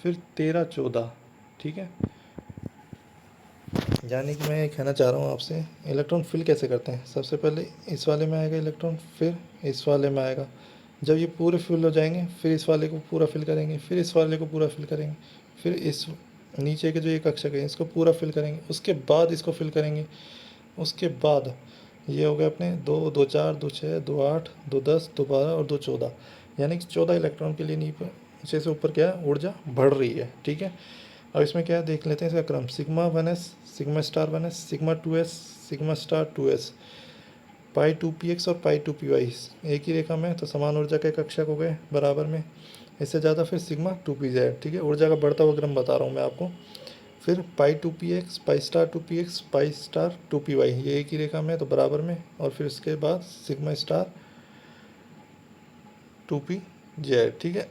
फिर 13 14। ठीक है। यानी कि मैं ये कहना चाह रहा हूँ आपसे, इलेक्ट्रॉन फिल कैसे करते हैं, सबसे पहले इस वाले में आएगा इलेक्ट्रॉन, फिर इस वाले में आएगा। जब ये पूरे फिल हो जाएंगे, फिर इस वाले को पूरा फिल करेंगे, फिर इस वाले को पूरा फिल करेंगे, फिर इस नीचे के जो ये कक्षक है इसको पूरा फिल करेंगे, उसके बाद इसको फिल करेंगे। उसके बाद ये हो गए अपने 2 2 4 2 6 2 8 2 10 2 12 और 2 14। यानी कि 14 इलेक्ट्रॉन के लिए नीचे से ऊपर क्या है, ऊर्जा बढ़ रही है। ठीक है। अब इसमें क्या है, देख लेते हैं इसका क्रम, sigma 1s sigma star 1s sigma 2s sigma star 2s, पाई 2px और पाई 2py एक ही रेखा में, तो समान ऊर्जा के कक्षक हो गए बराबर में। इससे ज़्यादा फिर सिग्मा 2pz। ठीक है। ऊर्जा का बढ़ता हुआ क्रम बता रहा हूँ मैं आपको। फिर पाई 2px pi star 2px pi star 2py, ये एक ही रेखा में तो बराबर में, और फिर उसके बाद सिग्मा स्टार 2pz। ठीक है।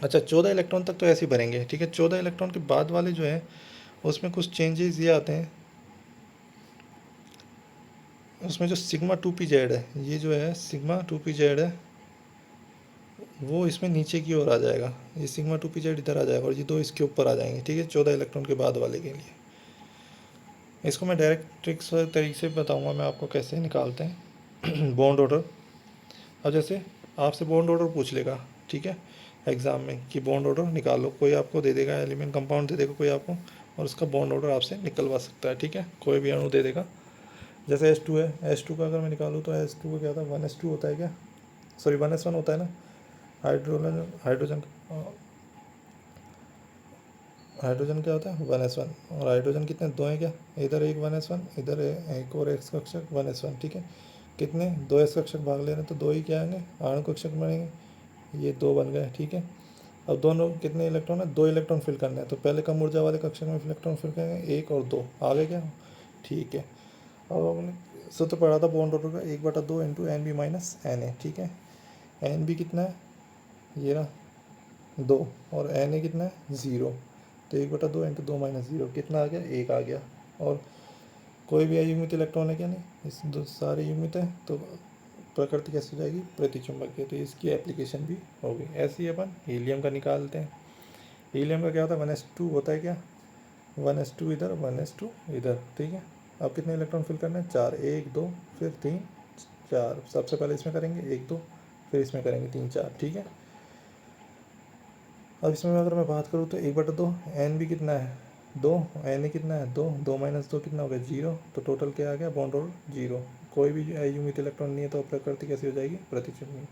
अच्छा, 14 इलेक्ट्रॉन तक तो ऐसे ही भरेंगे। ठीक है। 14 इलेक्ट्रॉन के बाद वाले जो है उसमें कुछ चेंजेस ये आते हैं, उसमें जो सिग्मा 2pz है, ये जो है सिग्मा 2pz है, वो इसमें नीचे की ओर आ जाएगा। ये सिग्मा 2pz इधर आ जाएगा और ये दो इसके ऊपर आ जाएंगे। ठीक है। 14 इलेक्ट्रॉन के बाद वाले के लिए इसको मैं डायरेक्ट ट्रिक्स तरीके से बताऊंगा मैं आपको कैसे निकालते हैं बॉन्ड ऑर्डर। अब जैसे आपसे बॉन्ड ऑर्डर पूछ लेगा, ठीक है, एग्ज़ाम में, कि बॉन्ड ऑर्डर निकालो, कोई आपको दे देगा, एलिमेंट कंपाउंड दे देगा कोई आपको, और उसका बॉन्ड ऑर्डर आपसे निकलवा सकता है। ठीक है। कोई भी अणु दे देगा। जैसे H2 है, H2 का अगर मैं निकालूँ तो H2 का क्या था, 1s2 होता है, क्या सॉरी 1s1 होता है ना, हाइड्रोजन हाइड्रोजन हाइड्रोजन क्या होता है, 1s1। और हाइड्रोजन कितने, दो हैं क्या, इधर एक 1s1, इधर एक और एक्स कक्षक 1s1। ठीक है। कितने, दो एक्स कक्षक भाग ले रहे हैं तो दो ही क्या आएंगे, आणु कक्षक बनेंगे, ये दो बन गए। ठीक है। अब दोनों कितने इलेक्ट्रॉन है, दो इलेक्ट्रॉन फिल करने हैं, तो पहले कम ऊर्जा वाले कक्षक में इलेक्ट्रॉन फिल करेंगे, 1 और 2 आ गए क्या। ठीक है। अब हमने सूत्र पढ़ा था बॉन्ड ऑर्डर का, 1/2 into N B minus N A. ठीक है। एन बी कितना है, ये रहा 2, और एन ए कितना है 0, तो 1/2 इंटू 2 माइनस 0 कितना आ गया, 1 आ गया। और कोई भी अयुग्मित इलेक्ट्रॉन है क्या, नहीं, इस दो सारे युग्मित है, तो प्रकृति कैसे हो जाएगी, प्रतिचुंबकीय। तो इसकी एप्लीकेशन भी होगी। ऐसे ही अपन हीलियम का निकालते हैं। हीलियम का क्या होता है, 1s2 होता है, क्या 1s2 इधर 1s2 इधर। ठीक है। अब कितने इलेक्ट्रॉन फिल करने हैं, 4, 1 2 फिर 3 4, सबसे पहले इसमें करेंगे 1 2, फिर इसमें करेंगे 3 4, ठीक है। अब इसमें अगर मैं बात करूँ तो 1/2 एन भी कितना है 2, एन कितना है 2, 2 - 2 कितना हो गया 0, तो टोटल क्या आ गया बॉन्ड ऑर्डर 0। कोई भी युग्मित इलेक्ट्रॉन नहीं है तो प्रकृति कैसी हो जाएगी प्रतिचिह्नित,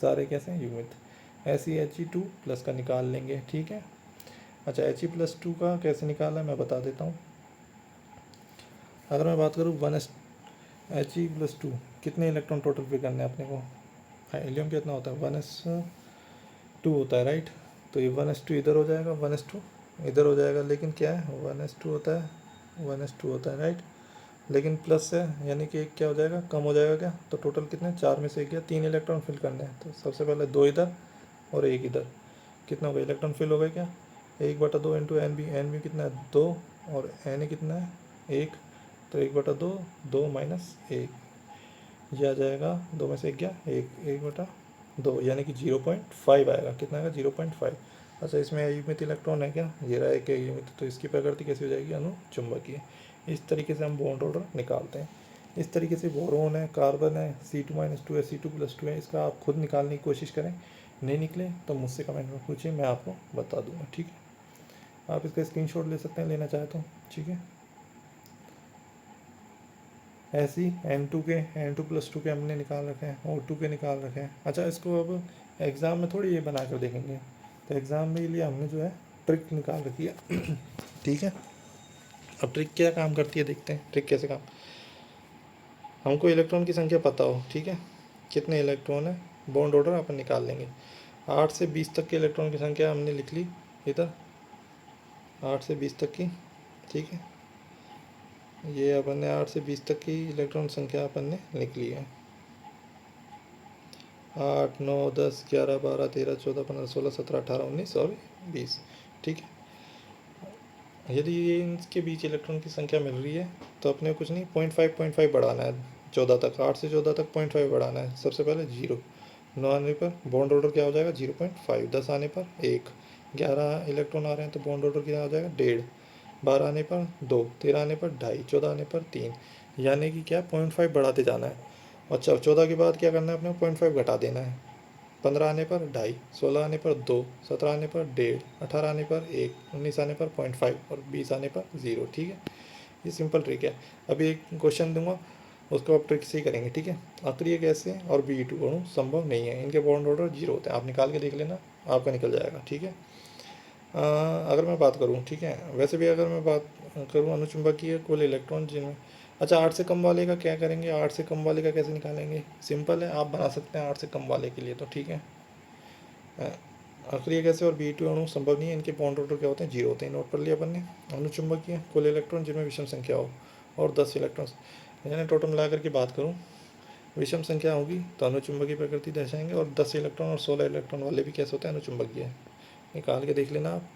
सारे कैसे हैं युग्मित। He2 प्लस का निकाल लेंगे, ठीक है। अच्छा He+2 का कैसे निकाला मैं बता देता हूँ। अगर मैं बात करूँ He+2 कितने इलेक्ट्रॉन टोटल पे करने हैं अपने को, हीलियम कितना होता है 1s2 होता है राइट, तो ये 1s2 इधर हो जाएगा 1s2 इधर हो जाएगा, लेकिन क्या है 1s2 होता है 1s2 होता है राइट, लेकिन प्लस है यानी कि एक क्या हो जाएगा कम हो जाएगा क्या, तो टोटल कितने 4 में से एक गया, 3 इलेक्ट्रॉन फिल करने हैं, तो सबसे पहले 2 इधर और 1 इधर, कितना हो गया इलेक्ट्रॉन फिल हो गए क्या 1/2 इंटू एन बी कितना है 2 और एन कितना है 1, तो 1/2 2 - 1 ये आ जाएगा, 2 में से 1 गया 1/2 यानी कि 0.5 आएगा, कितना आएगा 0.5। अच्छा इसमें अयुग्मित इलेक्ट्रॉन है क्या, ये रहा है कि अयुग्मित, तो इसकी प्रकृति कैसी हो जाएगी अनुचुंबकीय। इस तरीके से हम बॉन्ड ऑर्डर निकालते हैं। इस तरीके से बोरोन है, कार्बन है, C2 - 2 है, C2+2 है, इसका आप खुद निकालने की कोशिश करें, नहीं निकले तो मुझसे कमेंट में पूछिए, मैं आपको बता दूंगा, ठीक है। आप इसका स्क्रीनशॉट ले सकते हैं लेना चाहे तो, ठीक है। ऐसे ही N2+2 के हमने निकाल रखे हैं, O2 के निकाल रखे हैं। अच्छा इसको अब एग्ज़ाम में थोड़ी ये बना कर देखेंगे, तो एग्ज़ाम में लिए हमने जो है ट्रिक निकाल रखी है ठीक है। अब ट्रिक क्या काम करती है देखते हैं, ट्रिक कैसे काम। हमको इलेक्ट्रॉन की संख्या पता हो, ठीक है, कितने इलेक्ट्रॉन है, बॉन्ड ऑर्डर अपन निकाल लेंगे। 8 से 20 तक के इलेक्ट्रॉन की संख्या हमने लिख ली इधर, 8 से 20 तक की, ठीक है। ये अपन ने 8 से 20 तक की इलेक्ट्रॉन संख्या अपन ने लिख ली है। 8 9 10 11 12 13 14 15 16 17 18 19 और 20, ठीक है। यदि ये इनके बीच इलेक्ट्रॉन की संख्या मिल रही है तो अपने कुछ नहीं 0.5 बढ़ाना है 14 तक, 8 से 14 तक 0.5 बढ़ाना है। सबसे पहले 0, 9 आने पर बॉन्ड ऑर्डर क्या हो जाएगा 0.5, 10 आने पर 1, 11 इलेक्ट्रॉन आ रहे हैं तो बॉन्ड ऑर्डर क्या हो जाएगा 1.5, 12 आने पर 2, 13 आने पर 2.5, 14 आने पर 3, यानी कि क्या 0.5 बढ़ाते जाना है। अच्छा 14 के बाद क्या करना है अपने 0.5 घटा देना है, 15 आने पर 2.5, 16 आने पर 2, 17 आने पर 1.5, 18 आने पर 1, 19 आने पर 0.5 और 20 आने पर 0, ठीक है। ये सिंपल ट्रिक है। अभी एक क्वेश्चन दूंगा उसको आप ट्रिक से ही करेंगे, ठीक है। अक्रिय गैसें और Be2 अणु संभव नहीं है, इनके बॉन्ड ऑर्डर 0 होते हैं, आप निकाल के देख लेना आपका निकल जाएगा, ठीक है। अगर मैं बात करूँ, ठीक है, वैसे भी अगर मैं बात करूँ अनुचुंबकीय कुल इलेक्ट्रॉन जिनमें, अच्छा 8 से कम वाले का क्या करेंगे, 8 से कम वाले का कैसे निकालेंगे, सिंपल है, आप बना सकते हैं 8 से कम वाले के लिए तो, ठीक है। अक्रिय गैसें और Be2 अणु संभव नहीं है, इनके बॉन्ड ऑर्डर क्या होते हैं 0 होते हैं, नोट कर लिया अपन ने। अनुचुंबकीय कुल इलेक्ट्रॉन जिनमें विषम संख्या हो और 10 इलेक्ट्रॉन, यानी टोटल मिला करके बात करूँ विषम संख्या होगी तो अनुचुंबकीय प्रकृति दर्शाएंगे, और 10 इलेक्ट्रॉन और 16 इलेक्ट्रॉन वाले भी कैसे होते हैं अनुचुंबकीय, निकाल के देख लेना आप।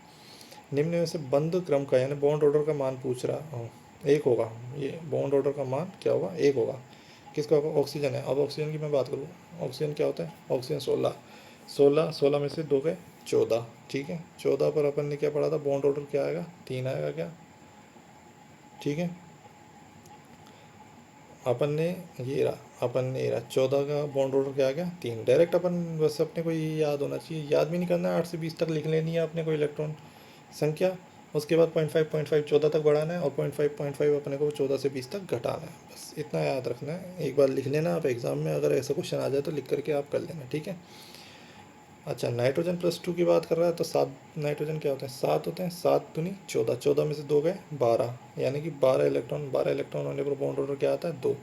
निम्न में से बंद क्रम का यानी बॉन्ड ऑर्डर का मान पूछ रहा हूँ, 1 होगा, ये बॉन्ड ऑर्डर का मान क्या होगा 1 होगा। किसका होगा, ऑक्सीजन है। अब ऑक्सीजन की मैं बात करूँ, ऑक्सीजन क्या होता है, ऑक्सीजन 16 में से 2 गए 14, ठीक है। 14 पर अपन ने क्या पढ़ा था, बॉन्ड ऑर्डर क्या आएगा 3 आएगा क्या, ठीक है। अपन ने ये रहा 14 का बॉन्ड ऑर्डर क्या आ गया 3, डायरेक्ट अपन बस अपने को ये याद होना चाहिए, याद भी नहीं करना है, 8 से 20 तक लिख लेनी है अपने को इलेक्ट्रॉन संख्या, उसके बाद 0.5 14 तक बढ़ाना है और 0.5 अपने को 14 से 20 तक घटाना है, बस इतना याद रखना है। एक बार लिख लेना आप, एग्ज़ाम में अगर ऐसा क्वेश्चन आ जाए तो लिख करके आप कर लेना, ठीक है। अच्छा नाइट्रोजन+2 की बात कर रहा है तो 7 नाइट्रोजन क्या होता है 7 होते हैं, 7 दूनी 14, 14 में से 2 गए 12, यानी कि 12 इलेक्ट्रॉन होने पर बॉन्ड ऑर्डर क्या आता है 2।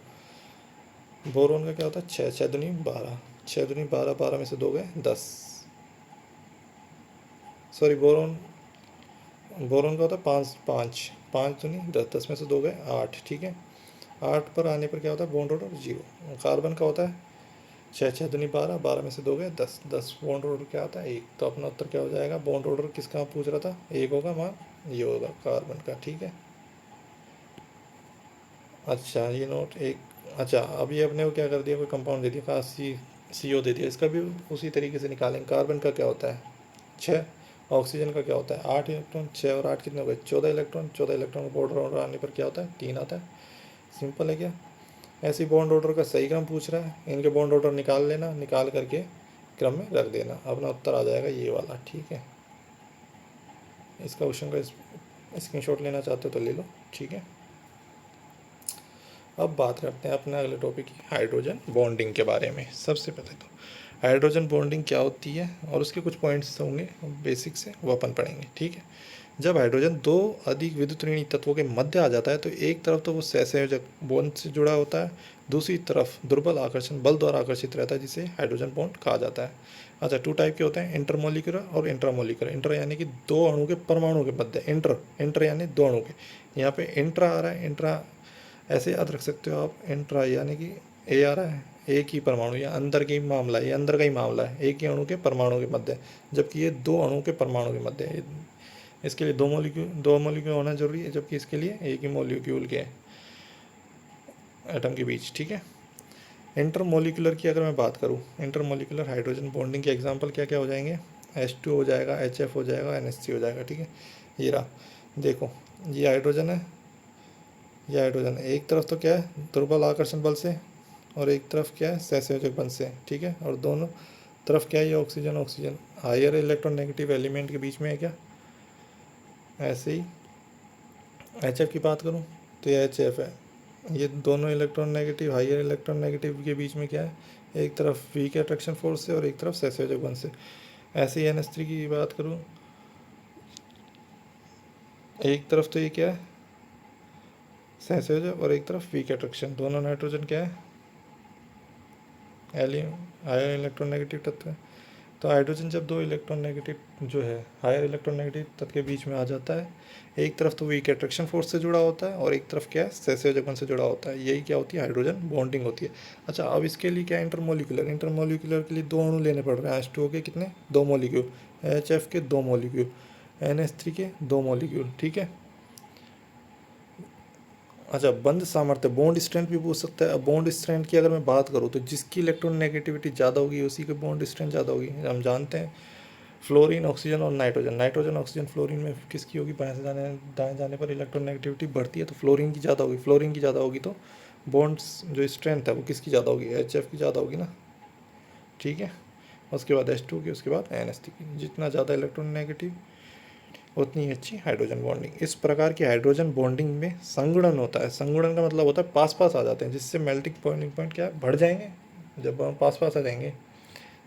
बोरोन का क्या होता है 6, 6 दूनी 12, 6 दूनी 12, 12 में से 2 गए 10, सॉरी बोरोन का होता है 5, 5, 5 दूनी 10, 10 में से 2 गए 8, ठीक है। 8 पर आने पर क्या होता है बॉन्ड ऑर्डर 0। कार्बन का होता है 6, 6 दूनी 12, 12 में से 2 गए 10, 10 बॉन्ड ऑर्डर क्या आता है 1, तो अपना उत्तर क्या हो जाएगा, बॉन्ड ऑर्डर किसका पूछ रहा था 1 होगा मान, ये होगा कार्बन का, ठीक है। अच्छा ये नोट एक, अच्छा अब ये अपने को क्या कर दिया, कोई कंपाउंड दे दिया, कहा CO दे दिया, इसका भी उसी तरीके से निकालेंगे। कार्बन का क्या होता है 6, ऑक्सीजन का क्या होता है 8 इलेक्ट्रॉन, 6 और 8 कितने हो गए 14 इलेक्ट्रॉन, 14 इलेक्ट्रॉन का बॉर्डर ऑर्डर आने पर क्या होता है 3 आता है, सिंपल है क्या। ऐसी बॉन्ड ऑर्डर का सही क्रम पूछ रहा है, इनके बॉन्ड ऑर्डर निकाल लेना, निकाल करके क्रम में रख देना, अपना उत्तर आ जाएगा ये वाला। ठीक है, इसका क्वेश्चन का स्क्रीनशॉट लेना चाहते हो तो ले लो। ठीक है, अब बात करते हैं अपने अगले टॉपिक की, हाइड्रोजन बॉन्डिंग के बारे में। सबसे पहले तो हाइड्रोजन बॉन्डिंग क्या होती है और उसके कुछ पॉइंट्स होंगे बेसिक से, वो अपन पढ़ेंगे। ठीक है, जब हाइड्रोजन दो अधिक विद्युतऋणी तत्वों के मध्य आ जाता है तो एक तरफ तो वो सहसंयोजक बॉन्ड से जुड़ा होता है, दूसरी तरफ दुर्बल आकर्षण बल द्वारा आकर्षित रहता है, जिसे हाइड्रोजन बॉन्ड कहा जाता है। अच्छा, टू टाइप के होते हैं, इंटरमोलिकुलर और इंट्रामोलिकुलर। इंटर यानी कि दो अणु के परमाणु के मध्य, इंटर यानी दो अणु के। यहाँ पे इंट्रा आ रहा है, इंट्रा ऐसे याद रख सकते हो आप, इंट्रा यानी कि ए आ रहा है, एक ही परमाणु या अंदर की मामला है, ये अंदर का ही मामला है, एक ही अणु के परमाणु के मध्य, जबकि ये दो अणु के परमाणु के मध्य है। इसके लिए दो मॉलिक्यूल होना जरूरी है, जबकि इसके लिए एक ही मॉलिक्यूल के एटम के बीच। ठीक है, इंटरमोलिकुलर की अगर मैं बात करूँ, इंटरमोलिकुलर हाइड्रोजन बॉन्डिंग के एग्जांपल क्या क्या हो जाएंगे, H2 हो जाएगा, HF हो जाएगा, NH3 हो जाएगा। ठीक है, ये रहा, देखो ये हाइड्रोजन है, ये हाइड्रोजन है, एक तरफ तो क्या है दुर्बल आकर्षण बल से और एक तरफ क्या है सहसंयोजक बल से। ठीक है, और दोनों तरफ क्या है, ये oxygen oxygen, higher electronegative element के बीच में है क्या। ऐसे ही HF की बात करूँ तो ये HF है, ये दोनों electron negative, higher electron negative के बीच में क्या है, एक तरफ वीक अट्रैक्शन फोर्स से और एक तरफ सहसंयोजक बल से। ऐसे ही NH3 की बात करूँ, एक तरफ तो ये क्या है सहसंयोजक और एक तरफ वीक अट्रैक्शन, दोनों नाइट्रोजन क्या है एलियम हायर इलेक्ट्रॉन नेगेटिव तत्व है। तो हाइड्रोजन जब दो इलेक्ट्रॉन नेगेटिव जो है हायर इलेक्ट्रॉन नेगेटिव तत्व के बीच में आ जाता है, एक तरफ तो वीक अट्रैक्शन फोर्स से जुड़ा होता है और एक तरफ क्या है सहसंयोजक बल से जुड़ा होता है, यही क्या होती है हाइड्रोजन बॉन्डिंग होती है। अच्छा, अब इसके लिए क्या इंटरमोलिकुलर, इंटरमोलिकुलर के लिए दो अणु लेने पड़ रहे हैं, H2O के कितने, दो मॉलिक्यूल, HF के दो मॉलिक्यूल, NH3 के दो मॉलिक्यूल। ठीक है, अच्छा, बंध सामर्थ्य, बॉन्ड स्ट्रेंथ भी पूछ सकता है। अब बॉन्ड स्ट्रेंथ की अगर मैं बात करूँ तो जिसकी इलेक्ट्रॉन नेगेटिविटी ज़्यादा होगी उसी की बॉन्ड स्ट्रेंथ ज़्यादा होगी। हम जानते हैं फ्लोरीन ऑक्सीजन और नाइट्रोजन, नाइट्रोजन ऑक्सीजन फ्लोरीन में किसकी होगी, बाएं से दाएं जाने पर इलेक्ट्रॉन नेगेटिविटी बढ़ती है तो फ्लोरीन की ज़्यादा होगी, फ्लोरीन की ज़्यादा होगी तो बॉन्ड्स जो स्ट्रेंथ है वो किसकी ज़्यादा होगी, HF की ज़्यादा होगी ना। ठीक है, उसके बाद H2 की, उसके बाद NH3 की, जितना ज़्यादा इलेक्ट्रॉन नेगेटिव उतनी अच्छी हाइड्रोजन बॉन्डिंग। इस प्रकार की हाइड्रोजन बॉन्डिंग में संगुणन होता है, संगुणन का मतलब होता है पास पास आ जाते हैं, जिससे मेल्टिंग बॉइलिंग पॉइंट क्या बढ़ जाएंगे, जब हम पास पास आ जाएंगे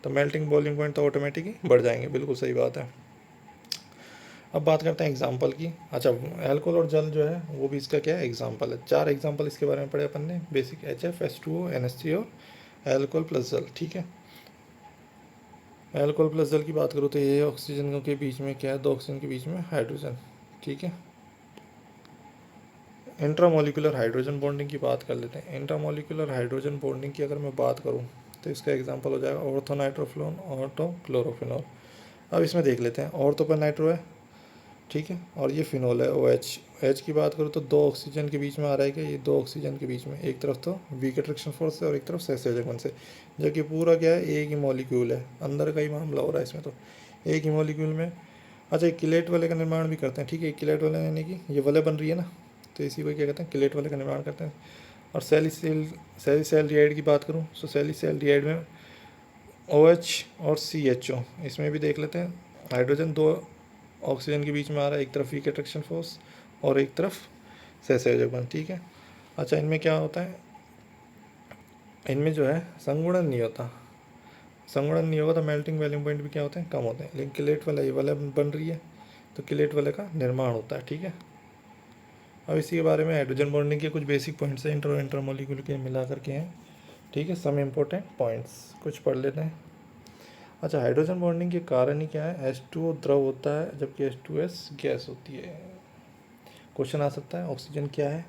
तो मेल्टिंग बॉइलिंग पॉइंट तो ऑटोमेटिक ही बढ़ जाएंगे, बिल्कुल सही बात है। अब बात करते हैं एग्जाम्पल की। अच्छा, अल्कोहल और जल जो है वो भी इसका क्या है एग्जाम्पल है, चार एग्जाम्पल इसके बारे में पढ़े अपन ने, बेसिक HF, H2O, NH3 और अल्कोहल प्लस जल। ठीक है, अल्कोहल प्लस जल की बात करूँ तो ये ऑक्सीजन के बीच में क्या है, दो ऑक्सीजन के बीच में हाइड्रोजन। ठीक है, इंट्रामोलिकुलर हाइड्रोजन बॉन्डिंग की बात कर लेते हैं। इंट्रामोलिकुलर हाइड्रोजन बॉन्डिंग की अगर मैं बात करूँ तो इसका एग्जांपल हो जाएगा ऑर्थोनाइट्रोफ्लोन, ऑर्थोक्लोरोफिनॉल। अब इसमें देख लेते हैं, ऑर्थो पर नाइट्रो है, ठीक है, और ये फिनॉल है OH। H की बात करूँ तो दो ऑक्सीजन के बीच में आ रहा है क्या, ये दो ऑक्सीजन के बीच में, एक तरफ तो वीक अट्रैक्शन फोर्स से और एक तरफ सहसंयोजक बल से, जबकि पूरा क्या है एक ही मॉलिक्यूल है, अंदर का ही मामला हो रहा है इसमें तो एक ही मॉलिक्यूल में। अच्छा, एक किलेट वाले का निर्माण भी करते हैं। ठीक है, किलेट वाले यानी कि ये वलय बन रही है ना, तो इसी को क्या कहते हैं किलेट वाले का निर्माण करते हैं। और सेलिसैल्डिहाइड की बात करूँ तो सेलिसैल्डिहाइड में OH और CHO, इसमें भी देख लेते हैं, हाइड्रोजन दो ऑक्सीजन के बीच में आ रहा है, एक तरफ वीक अट्रैक्शन फोर्स और एक तरफ सहसंयोजक बल। ठीक है, अच्छा, इनमें क्या होता है, इनमें जो है संगुणन नहीं होता, संगुणन नहीं होगा तो मेल्टिंग मेल्टिंग पॉइंट भी क्या होते हैं कम होते हैं, लेकिन किलेट वाला ये वाला बन रही है तो किलेट वाले का निर्माण होता है। ठीक है, अब इसी के बारे में हाइड्रोजन बॉन्डिंग के कुछ बेसिक पॉइंट्स हैं, इंटर और इंटरमोलिक्यूल के मिला करके हैं। ठीक है, सम इम्पोर्टेंट पॉइंट्स कुछ पढ़ लेते हैं। अच्छा, हाइड्रोजन बॉन्डिंग के कारण ही क्या है, H2O द्रव होता है जबकि H2S गैस होती है। क्वेश्चन आ सकता है ऑक्सीजन क्या है,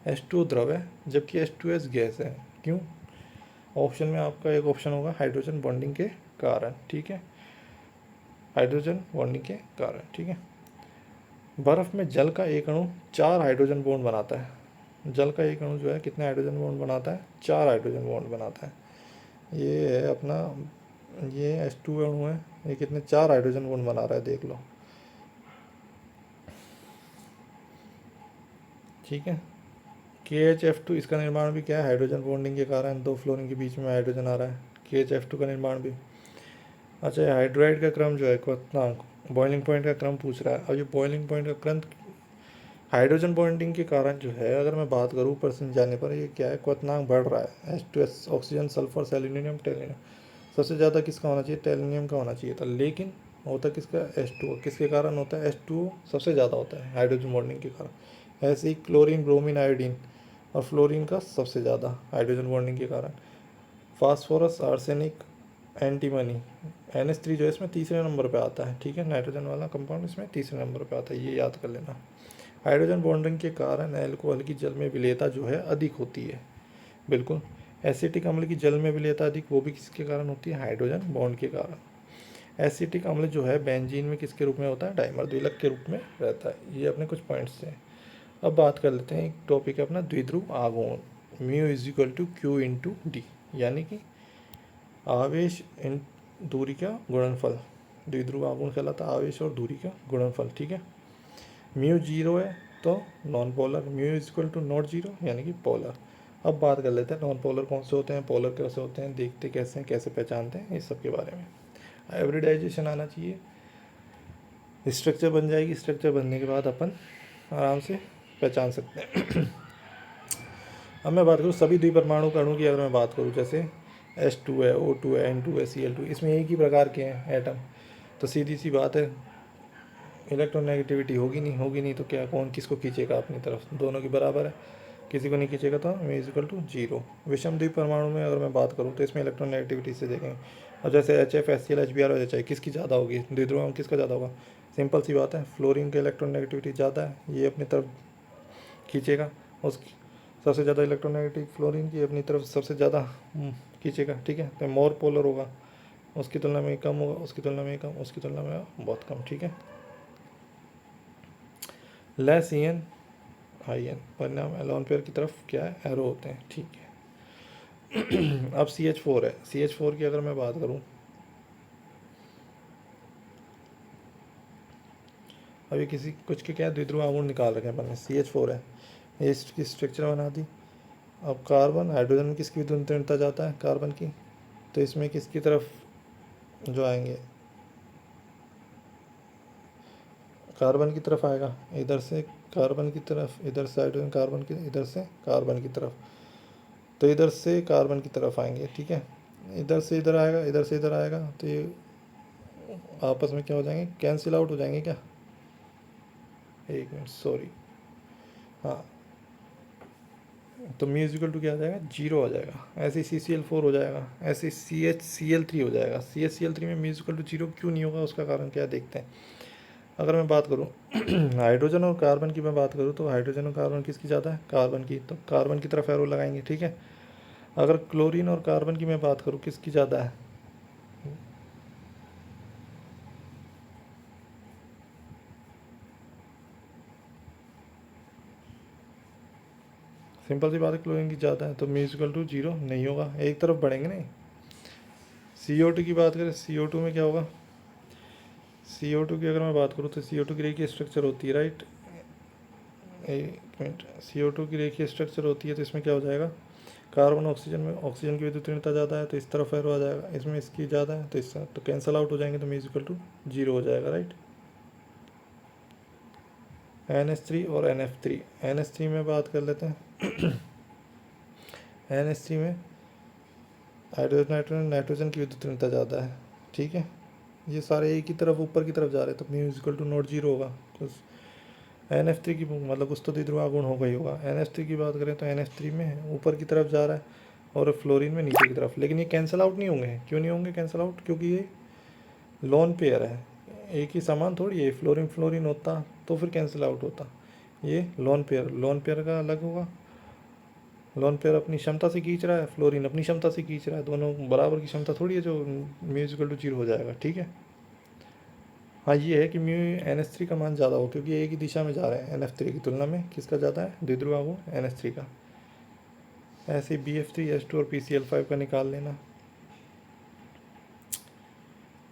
H2O द्रव है जबकि H2S गैस है, क्यों। ऑप्शन में आपका एक ऑप्शन होगा हाइड्रोजन बॉन्डिंग के कारण। ठीक है, हाइड्रोजन बॉन्डिंग के कारण। ठीक है, बर्फ़ में जल का एक अणु चार हाइड्रोजन बॉन्ड बनाता है, जल का एक अणु जो है कितने हाइड्रोजन बॉन्ड बनाता है, चार हाइड्रोजन बॉन्ड बनाता है। ये है अपना, ये H2 अणु है, ये कितने चार हाइड्रोजन बॉन्ड बना रहा है देख लो। ठीक है, KHF2 इसका निर्माण भी क्या है, हाइड्रोजन बॉन्डिंग के कारण दो फ्लोरीन के बीच में हाइड्रोजन आ रहा है, KHF2 का निर्माण भी। अच्छा, हाइड्राइड का क्रम जो है क्वथनांक, बॉइलिंग पॉइंट का क्रम पूछ रहा है। अब ये बॉइलिंग पॉइंट का क्रम हाइड्रोजन बॉन्डिंग के कारण जो है, अगर मैं बात करूँ ऊपर से जाने पर, ये क्या है, क्वथनांक बढ़ रहा है। H2S oxygen, sulphur, selenium, टेलिनियम। सबसे ज़्यादा किसका होना चाहिए, टेलिनियम का होना चाहिए था, लेकिन होता किसका, H2O। किसके कारण होता है, H2O सबसे ज़्यादा होता है हाइड्रोजन बॉन्डिंग के कारण। ऐसे ही क्लोरीन, ब्रोमीन, आयोडीन और फ्लोरीन का सबसे ज़्यादा हाइड्रोजन बॉन्डिंग के कारण। फास्फोरस, आर्सेनिक, एंटीमनी, NH3 जो है इसमें तीसरे नंबर पे आता है, ठीक है, नाइट्रोजन वाला कंपाउंड इसमें तीसरे नंबर पे आता है, ये याद कर लेना। हाइड्रोजन बॉन्डिंग के कारण एल्कोहल की जल में विलेयता जो है अधिक होती है, बिल्कुल। एसिटिक अम्ल की जल में विलेयता अधिक, वो भी किसके कारण होती है, हाइड्रोजन बॉन्ड के कारण। एसिटिक अम्ल जो है बेंजीन में किसके रूप में होता है, डाइमर द्विलक के रूप में रहता है। ये अपने कुछ पॉइंट्स हैं। अब बात कर लेते हैं, एक टॉपिक है अपना द्विध्रुव आघूर्ण, mu is equal to Q into D, यानी कि आवेश इन दूरी का गुणनफल। द्विध्रुव आघूर्ण कहलाता है आवेश और दूरी का गुणनफल, ठीक है। म्यू जीरो है तो non polar, mu is equal to not zero यानी कि पोलर। अब बात कर लेते हैं नॉन पोलर कौन से होते हैं, पोलर कैसे होते हैं, देखते कैसे हैं, कैसे पहचानते हैं, इस सब के बारे में। हाइब्रिडाइजेशन आना चाहिए, स्ट्रक्चर बन जाएगी, स्ट्रक्चर बनने के बाद अपन आराम से पहचान सकते हैं। अब मैं बात करूँ सभी द्विपरमाणु अणु की, अगर मैं बात करूँ जैसे H2 है, O2 है, N2 है, Cl2, इसमें एक ही प्रकार के हैं एटम, तो सीधी सी बात है इलेक्ट्रोनेगेटिविटी होगी नहीं तो क्या, कौन किसको खींचेगा अपनी तरफ, दोनों की बराबर है, किसी को नहीं खींचेगा तो m इक्वल टू जीरो। विषम द्विपरमाणु में अगर मैं बात करूँ तो इसमें इलेक्ट्रोनेगेटिविटी से देखेंगे, और जैसे HF, HCl, HBr और HI किसकी ज़्यादा होगी, द्विध्रुव में किसका ज़्यादा होगा, सिंपल सी बात है, फ्लोरीन की इलेक्ट्रोनेगेटिविटी ज़्यादा है, ये अपनी तरफ खींचेगा, उसकी सबसे ज़्यादा इलेक्ट्रोनेगेटिव फ्लोरीन की अपनी तरफ सबसे ज़्यादा खींचेगा, ठीक है, तो मोर पोलर होगा, उसकी तुलना में कम होगा, उसकी तुलना में कम, उसकी तुलना में बहुत कम, ठीक है। लेस EN IN परिणाम एलोन पेयर की तरफ क्या है, एरो होते हैं, ठीक है। अब CH4 है, CH4 की अगर मैं बात करूं, अभी किसी कुछ के क्या द्विध्रुव आघूर्ण निकाल रखे हैं अपन ने, CH4 है, ये इसकी स्ट्रक्चर बना दी। अब कार्बन, हाइड्रोजन में किसकी विद्युत जाता है, कार्बन की, तो इसमें किसकी तरफ जो आएंगे, कार्बन की तरफ आएगा, इधर से कार्बन की तरफ, इधर से हाइड्रोजन कार्बन की, इधर से कार्बन की तरफ, तो इधर से कार्बन की तरफ आएंगे, ठीक है, इधर से इधर आएगा, इधर से इधर आएगा, तो ये आपस में क्या हो जाएंगे, कैंसिल आउट हो जाएंगे क्या, एक मिनट सॉरी, हाँ, तो म्यूजिकल टू क्या आ जाएगा, जीरो हो जाएगा। ऐसे CCl4 हो जाएगा, ऐसे CHCl3 हो जाएगा। CHCl3 में म्यूजिकल टू जीरो क्यों नहीं होगा, उसका कारण क्या है देखते हैं। अगर मैं बात करूँ हाइड्रोजन और कार्बन की मैं बात करूँ, तो हाइड्रोजन और कार्बन किसकी ज़्यादा है, कार्बन की, तो कार्बन की तरफ एरो लगाएंगे, ठीक है। अगर क्लोरीन और कार्बन की मैं बात करूँ, किसकी ज़्यादा है, सिंपल सी बात है, क्लोरीन की ज़्यादा है, तो म्यूजिकल टू जीरो नहीं होगा, एक तरफ बढ़ेंगे नहीं। CO2 की बात करें, CO2 में क्या होगा, CO2 की अगर मैं बात करूँ तो CO2 की रेखीय स्ट्रक्चर होती है, राइट, एक मिनट, CO2 की रेखीय स्ट्रक्चर होती है, तो इसमें क्या हो जाएगा, कार्बन ऑक्सीजन में, ऑक्सीजन की विद्युतीयता ज़्यादा है तो इस तरफ एरो आ जाएगा, इसमें इसकी ज़्यादा है तो इस तो कैंसल आउट हो जाएंगे, तो म्यूजिकल टू जीरो हो जाएगा, राइट। NH3 और NF3, NH3 में बात कर लेते हैं। NH3 में हाइड्रोजन, नाइट्रोजन, नाइट्रोजन की विद्युतीयता ज़्यादा है, ठीक है, ये सारे एक ही तरफ ऊपर की तरफ जा रहे हैं, तो म्यूजिकल टू नॉट जीरो होगा कुछ। NF3 की मतलब कुछ तो द्विध्रुव आघूर्ण होगा ही होगा। NH3 की बात करें तो NH3 में ऊपर की तरफ जा रहा है और फ्लोरीन में नीचे की तरफ, लेकिन ये कैंसिल आउट नहीं होंगे, क्यों नहीं होंगे कैंसिल आउट, क्योंकि ये लोन पेयर है, एक ही सामान थोड़ी है, फ्लोरीन फ्लोरीन होता तो फिर कैंसिल आउट होता, ये लोन पेयर का अलग होगा, लोन पेयर अपनी क्षमता से खींच रहा है, फ्लोरीन अपनी क्षमता से खींच रहा है, दोनों बराबर की क्षमता थोड़ी है जो म्यूजिकल टू जीरो हो जाएगा, ठीक है। हाँ, ये है कि म्यू NH3 का मान ज़्यादा हो, क्योंकि एक ही दिशा में जा रहे हैं, NF3 की तुलना में किसका ज़्यादा है, द्विध्रुव आघूर्ण NH3 का। ऐसे BF3, H2 और PCl5 का निकाल लेना।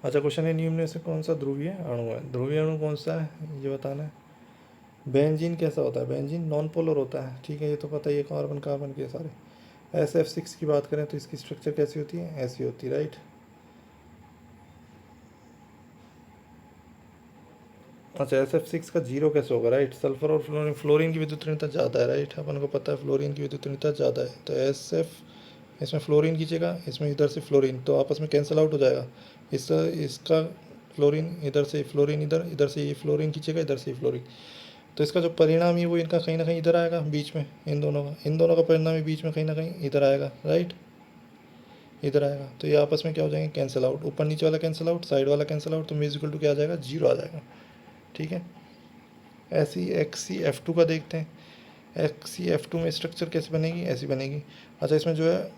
अच्छा, क्वेश्चन है, निम्न में से कौन सा ध्रुवीय अणु है, ध्रुवीय अणु कौन सा है ये बताना है। बेंजीन कैसा होता है? बेंजीन नॉन पोलर होता है, ठीक है, ये तो पता ही है, कार्बन कार्बन के सारे। SF6 की बात करें तो इसकी स्ट्रक्चर कैसी होती है? ऐसी होती है, राइट। अच्छा, SF6 का जीरो कैसे होगा? राइट, सल्फर और फ्लोरीन, फ्लोरीन की विद्युत ऋणता ज़्यादा है, राइट, अपन को पता है फ्लोरीन की विद्युत ऋणता ज़्यादा है, तो SF इसमें फ्लोरीन खींचेगा, इसमें इधर से फ्लोरीन, तो आपस में कैंसिल आउट हो जाएगा। इसका फ्लोरीन इधर से, फ्लोरीन इधर, इधर से ये फ्लोरीन खींचेगा, इधर से फ्लोरीन, तो इसका जो परिणाम है वो इनका कहीं ना कहीं इधर आएगा बीच में, इन दोनों का परिणाम ही बीच में कहीं ना कहीं इधर आएगा, राइट, इधर आएगा, तो ये आपस में क्या हो जाएंगे? कैंसिल आउट, ऊपर नीचे वाला कैंसिल आउट, साइड वाला कैंसिल आउट, तो म्यूजिकल टू क्या आ जाएगा? जीरो आ जाएगा, ठीक है। ऐसे ही XCF2 का देखते हैं। XCF2 में स्ट्रक्चर कैसे बनेगी? ऐसी बनेगी। अच्छा, इसमें जो है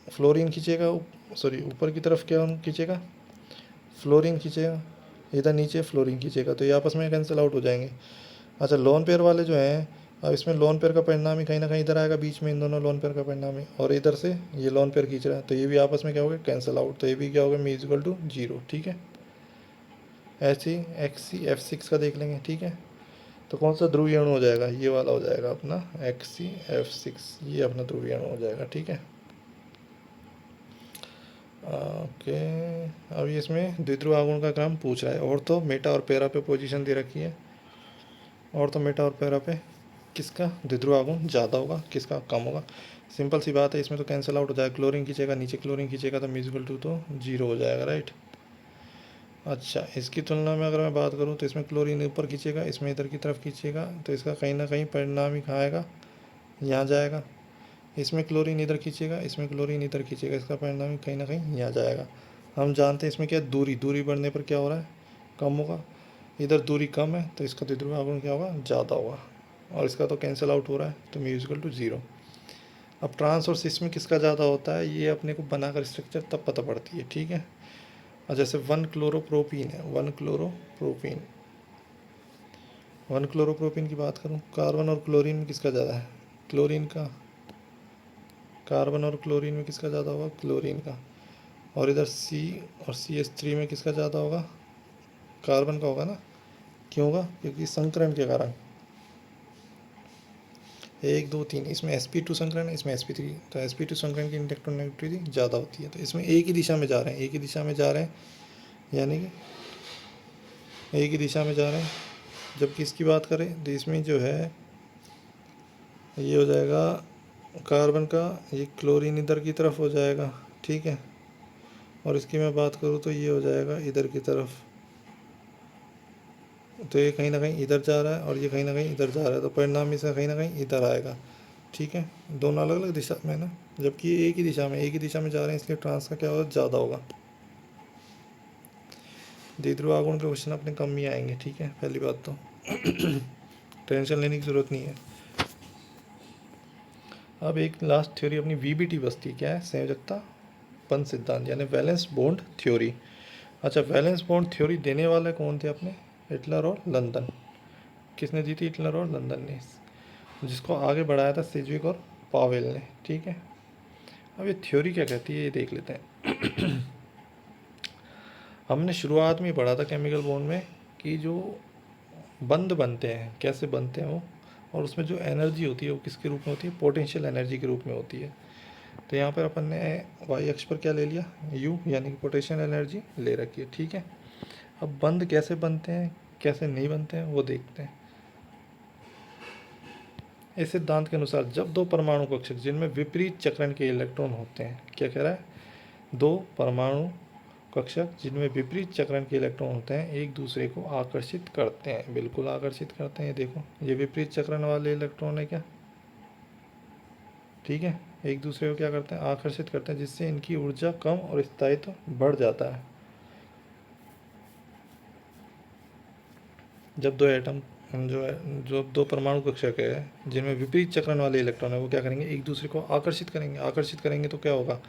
फ्लोरीन खींचेगा, सॉरी ऊपर की तरफ क्या खींचेगा? फ्लोरीन खींचेगा, इधर नीचे फ्लोरीन खींचेगा, तो ये आपस में कैंसिल आउट हो जाएंगे। अच्छा, लोन पेयर वाले जो हैं, अब इसमें लोन पेयर का परिणाम ही कहीं ना कहीं इधर आएगा बीच में, इन दोनों लोन पेयर का परिणाम है, और इधर से ये लोन पेयर खींच रहा है, तो ये भी आपस में क्या होगा? कैंसिल आउट, तो ये भी क्या होगा? म्यूजिकल टू जीरो, ठीक है। ऐसे ही XCF6 का देख लेंगे, ठीक है। तो कौन सा ध्रुवीय अणु हो जाएगा? ये वाला हो जाएगा अपना XCF6, ये अपना ध्रुवीय अणु हो जाएगा, ठीक है। ओके, अब ये इसमें द्विध्रुव आघूर्ण का क्रम पूछ रहा है, और तो मेटा और पैरा पे पोजीशन दे रखी है, और तो मेटा और पैरा पे किसका द्विध्रुव आघूर्ण ज़्यादा होगा, किसका कम होगा? सिंपल सी बात है, इसमें तो कैंसिल आउट हो जाएगा, क्लोरीन खींचेगा, नीचे क्लोरीन खींचेगा, तो म्यूजिकल टू तो जीरो हो जाएगा, राइट। अच्छा, इसकी तुलना में अगर मैं बात करूँ तो इसमें क्लोरीन ऊपर खींचेगा, इसमें इधर की तरफ खींचेगा, तो इसका कहीं ना कहीं परिणाम ही कहाँ आएगा? यहाँ जाएगा। इसमें क्लोरीन इधर खींचेगा, इसमें क्लोरीन इधर खींचेगा, इसका परिणाम ही कहीं ना कहीं यहाँ जाएगा। हम जानते हैं इसमें क्या, दूरी, दूरी बढ़ने पर क्या हो रहा है? कम होगा। इधर दूरी कम है, तो इसका द्विध्रुव आघूर्ण क्या होगा? ज़्यादा होगा, और इसका तो कैंसिल आउट हो रहा है, तो म्यूजिकल टू जीरो। अब ट्रांस और सिस में किसका ज़्यादा होता है, ये अपने को बनाकर स्ट्रक्चर तब पता पड़ती है, ठीक है। और जैसे 1 क्लोरोप्रोपीन है, 1 क्लोरोप्रोपीन, 1 क्लोरोप्रोपीन की बात करूँ, कार्बन और क्लोरीन में किसका ज़्यादा है? क्लोरीन का। कार्बन और क्लोरीन में किसका ज़्यादा होगा? क्लोरीन का। और इधर C और CH3 में किसका ज़्यादा होगा? कार्बन का होगा ना। क्यों होगा? क्योंकि संकरण के कारण, 1 2 3, इसमें sp2 संकरण है, इसमें sp3, तो sp2 संकरण की इलेक्ट्रोनेगेटिविटी ज़्यादा होती है, तो इसमें एक ही दिशा में जा रहे हैं, एक ही दिशा में जा रहे हैं, यानी कि एक ही दिशा में जा रहे हैं। जबकि इसकी बात करें तो इसमें जो है ये हो जाएगा कार्बन का, ये क्लोरीन इधर की तरफ हो जाएगा, ठीक है, और इसकी मैं बात करूँ तो ये हो जाएगा इधर की तरफ, तो ये कहीं ना कहीं इधर जा रहा है, और ये कहीं ना कहीं इधर जा रहा है, तो परिणाम इसका कहीं ना कहीं इधर आएगा, ठीक है। दोनों अलग अलग दिशा में ना, जबकि ये एक ही दिशा में, एक ही दिशा में जा रहे हैं, इसलिए ट्रांस का क्या होगा? ज़्यादा होगा। द्विध्रुव आघूर्ण के क्वेश्चन अपने कम ही आएंगे, ठीक है, पहली बात तो टेंशन लेने की ज़रूरत नहीं है। अब एक लास्ट थ्योरी अपनी VBT बचती है, क्या है? संयोजकता बंध सिद्धांत, यानी वैलेंस बॉन्ड थ्योरी। अच्छा, वैलेंस बॉन्ड थ्योरी देने वाले कौन थे अपने? हिटलर और लंदन। किसने दी थी? हिटलर और लंदन ने। जिसको आगे बढ़ाया था सिज्विक और पावेल ने, ठीक है। अब ये थ्योरी क्या कहती है, ये देख लेते हैं। हमने शुरुआत में ही पढ़ा था केमिकल बॉन्ड में कि जो बंध बनते हैं, कैसे बनते हैं वो, और उसमें जो एनर्जी होती है वो किसके रूप में होती है? पोटेंशियल एनर्जी के रूप में होती है। तो यहाँ पर अपन ने वाई अक्ष पर क्या ले लिया? U, यानी कि पोटेंशियल एनर्जी ले रखी है, ठीक है। अब बंध कैसे बनते हैं, कैसे नहीं बनते हैं, वो देखते हैं। इस सिद्धांत के अनुसार जब दो परमाणु कक्षक जिनमें विपरीत चक्रण के इलेक्ट्रॉन होते हैं, क्या कह रहा है? दो परमाणु कक्षक जिनमें विपरीत चक्रण के इलेक्ट्रॉन होते हैं एक दूसरे को आकर्षित करते हैं, बिल्कुल आकर्षित करते हैं। देखो, ये विपरीत चक्रण वाले इलेक्ट्रॉन है क्या, ठीक है, एक दूसरे को क्या करते हैं? आकर्षित करते हैं, जिससे इनकी ऊर्जा कम और स्थायित्व बढ़ जाता है। जब दो एटम जो दो परमाणु कक्षक है जिनमें विपरीत चक्रण वाले इलेक्ट्रॉन है, वो क्या करेंगे? एक दूसरे को आकर्षित करेंगे। आकर्षित करेंगे तो क्या होगा?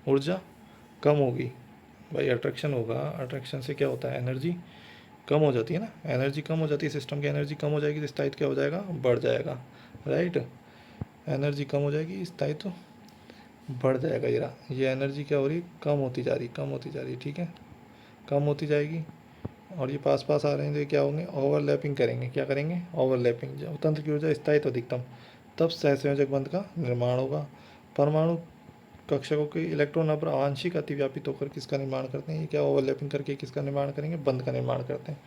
ऊर्जा कम होगी भाई, अट्रैक्शन होगा। अट्रैक्शन से क्या होता है? एनर्जी कम हो जाती है ना, एनर्जी कम हो जाती है, सिस्टम की एनर्जी कम हो जाएगी, तो स्थायित्व क्या हो जाएगा? बढ़ जाएगा, राइट। एनर्जी कम हो जाएगी, स्थायित्व बढ़ जाएगा। ये एनर्जी क्या हो रही है? कम होती जा रही, कम होती जा रही, ठीक है, कम होती जाएगी, और ये पास पास आ रहे हैं, तो क्या होंगे, ओवरलैपिंग करेंगे। क्या करेंगे, ओवरलैपिंग। जब तंत्र की ऊर्जा स्थायित्व अधिकतम, तब सहसंयोजक बंध का निर्माण होगा। परमाणु कक्षकों के इलेक्ट्रॉन अब आंशिक अतिव्यापित होकर किसका निर्माण करते हैं, ये क्या ओवरलैपिंग करके किसका निर्माण करेंगे, बंध का निर्माण करते हैं।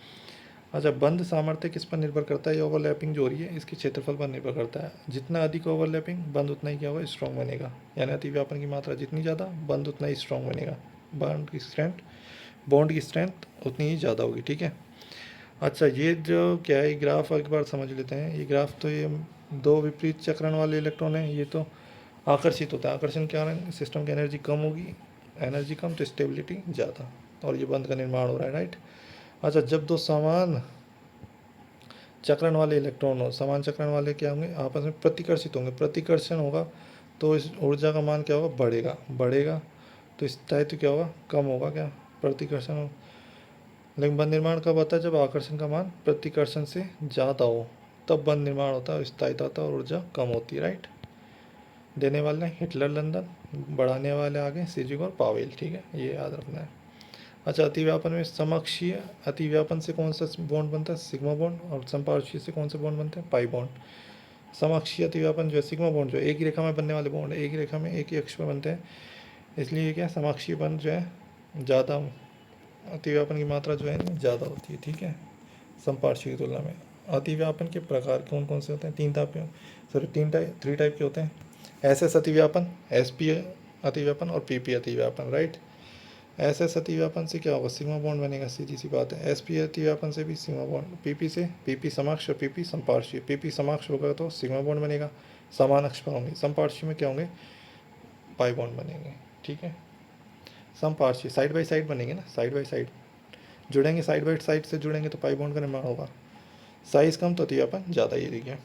अच्छा, बंध सामर्थ्य किस पर निर्भर करता है, ये ओवरलैपिंग जो हो रही है इसके क्षेत्रफल पर निर्भर करता है। जितना अधिक ओवरलैपिंग, बंध उतना ही क्या होगा, स्ट्रॉन्ग बनेगा। यानी अतिव्यापन की मात्रा जितनी ज़्यादा, बंध उतना ही स्ट्रॉन्ग बनेगा। बॉन्ड की स्ट्रेंथ उतनी ही ज़्यादा होगी। ठीक है। अच्छा, ये जो क्या है, ग्राफ एक बार समझ लेते हैं। ये ग्राफ तो ये दो विपरीत चक्रण वाले इलेक्ट्रॉन हैं, ये तो आकर्षित होता है। आकर्षण के कारण सिस्टम की एनर्जी कम होगी, एनर्जी कम तो स्टेबिलिटी ज़्यादा, और ये बंध का निर्माण हो रहा है, राइट। अच्छा, जब दो समान चक्रण वाले इलेक्ट्रॉन हो, समान चक्रण वाले क्या होंगे, आपस में प्रतिकर्षित होंगे। प्रतिकर्षण होगा तो इस ऊर्जा का मान क्या होगा, बढ़ेगा। बढ़ेगा तो स्थायित्व क्या होगा, कम होगा। क्या, प्रतिकर्षण हो। लेकिन बंध निर्माण कब होता है, जब आकर्षण का मान प्रतिकर्षण से ज़्यादा हो, तब बंध निर्माण होता है, स्थायित्व होता है और ऊर्जा कम होती है, राइट। देने वाले हिटलर लंदन, बढ़ाने वाले आगे सीजिग और पावेल। ठीक है, ये याद रखना है। अच्छा, अतिव्यापन में समअक्षीय अतिव्यापन से कौन सा बॉन्ड बनता है, सिग्मा बॉन्ड, और समपार्श्वीय से कौन से बॉन्ड बनते हैं, पाई बॉन्ड। समअक्षीय अतिव्यापन जो है, सिग्मा बॉन्ड जो है एक ही रेखा में बनने वाले बॉन्ड है, एक ही रेखा में एक ही अक्ष पर बनते हैं, इसलिए क्या समअक्षीय बंध जो है ज़्यादा, अतिव्यापन की मात्रा जो है ज़्यादा होती है। ठीक है, समपार्श्वीय की तुलना में। अतिव्यापन के प्रकार कौन कौन से होते हैं, थ्री टाइप के होते हैं। एसएस अतिव्यापन, एसपी अतिव्यापन और पीपी अतिव्यापन, राइट। एसएस अतिव्यापन से क्या होगा, सिग्मा बॉन्ड बनेगा, सीधी सी बात है। एसपी अतिव्यापन से भी सिग्मा बॉन्ड, पीपी से पीपी समक्ष और पीपी समपार्श्वीय। पीपी समक्ष होगा तो सिग्मा बॉन्ड बनेगा, समान अक्ष पर होंगे। समपार्श्वीय में क्या होंगे, पाई बॉन्ड बनेंगे। ठीक है, समपार्श्वीय साइड बाई साइड बनेंगे ना, साइड बाई साइड जुड़ेंगे, साइड बाई साइड से जुड़ेंगे तो पाई बॉन्ड का निर्माण होगा। साइज कम तो अतिव्यापन ज़्यादा, ये देखिए।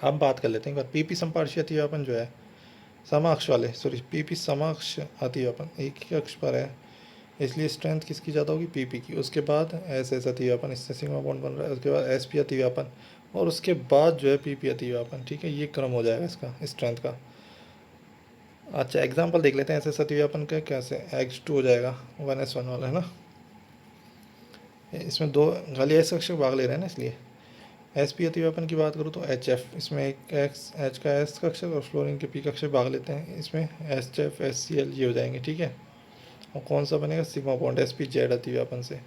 हम बात कर लेते हैं एक बार, पीपी समपार्श्वीय अतिव्यापन जो है, समाक्ष वाले, सॉरी पीपी समक्ष अतिव्यापन एक ही अक्ष पर है, इसलिए स्ट्रेंथ किसकी ज़्यादा होगी, पीपी की। उसके बाद एस एस अतिव्यापन, इससे सिग्मा बॉन्ड बन रहा है। उसके बाद एस पी अतिव्यापन, और उसके बाद जो है पीपी अतिव्यापन। ठीक है, ये क्रम हो जाएगा इसका स्ट्रेंथ का। अच्छा, एग्जाम्पल देख लेते हैं एस एस अतिव्यापन का। कैसे, X2 हो जाएगा 1s1 वाला, है ना। इसमें दो खाली एस अक्ष भाग ले रहे हैं ना, इसलिए। एस पी अतिव्यापन की बात करूँ तो एच एफ, इसमें एक एक्स एच का एस कक्षक और फ्लोरीन के पी कक्षक भाग लेते हैं, इसमें H F S C L ये हो जाएंगे। ठीक है, और कौन सा बनेगा, sigma bond s p z अतिव्यापन से।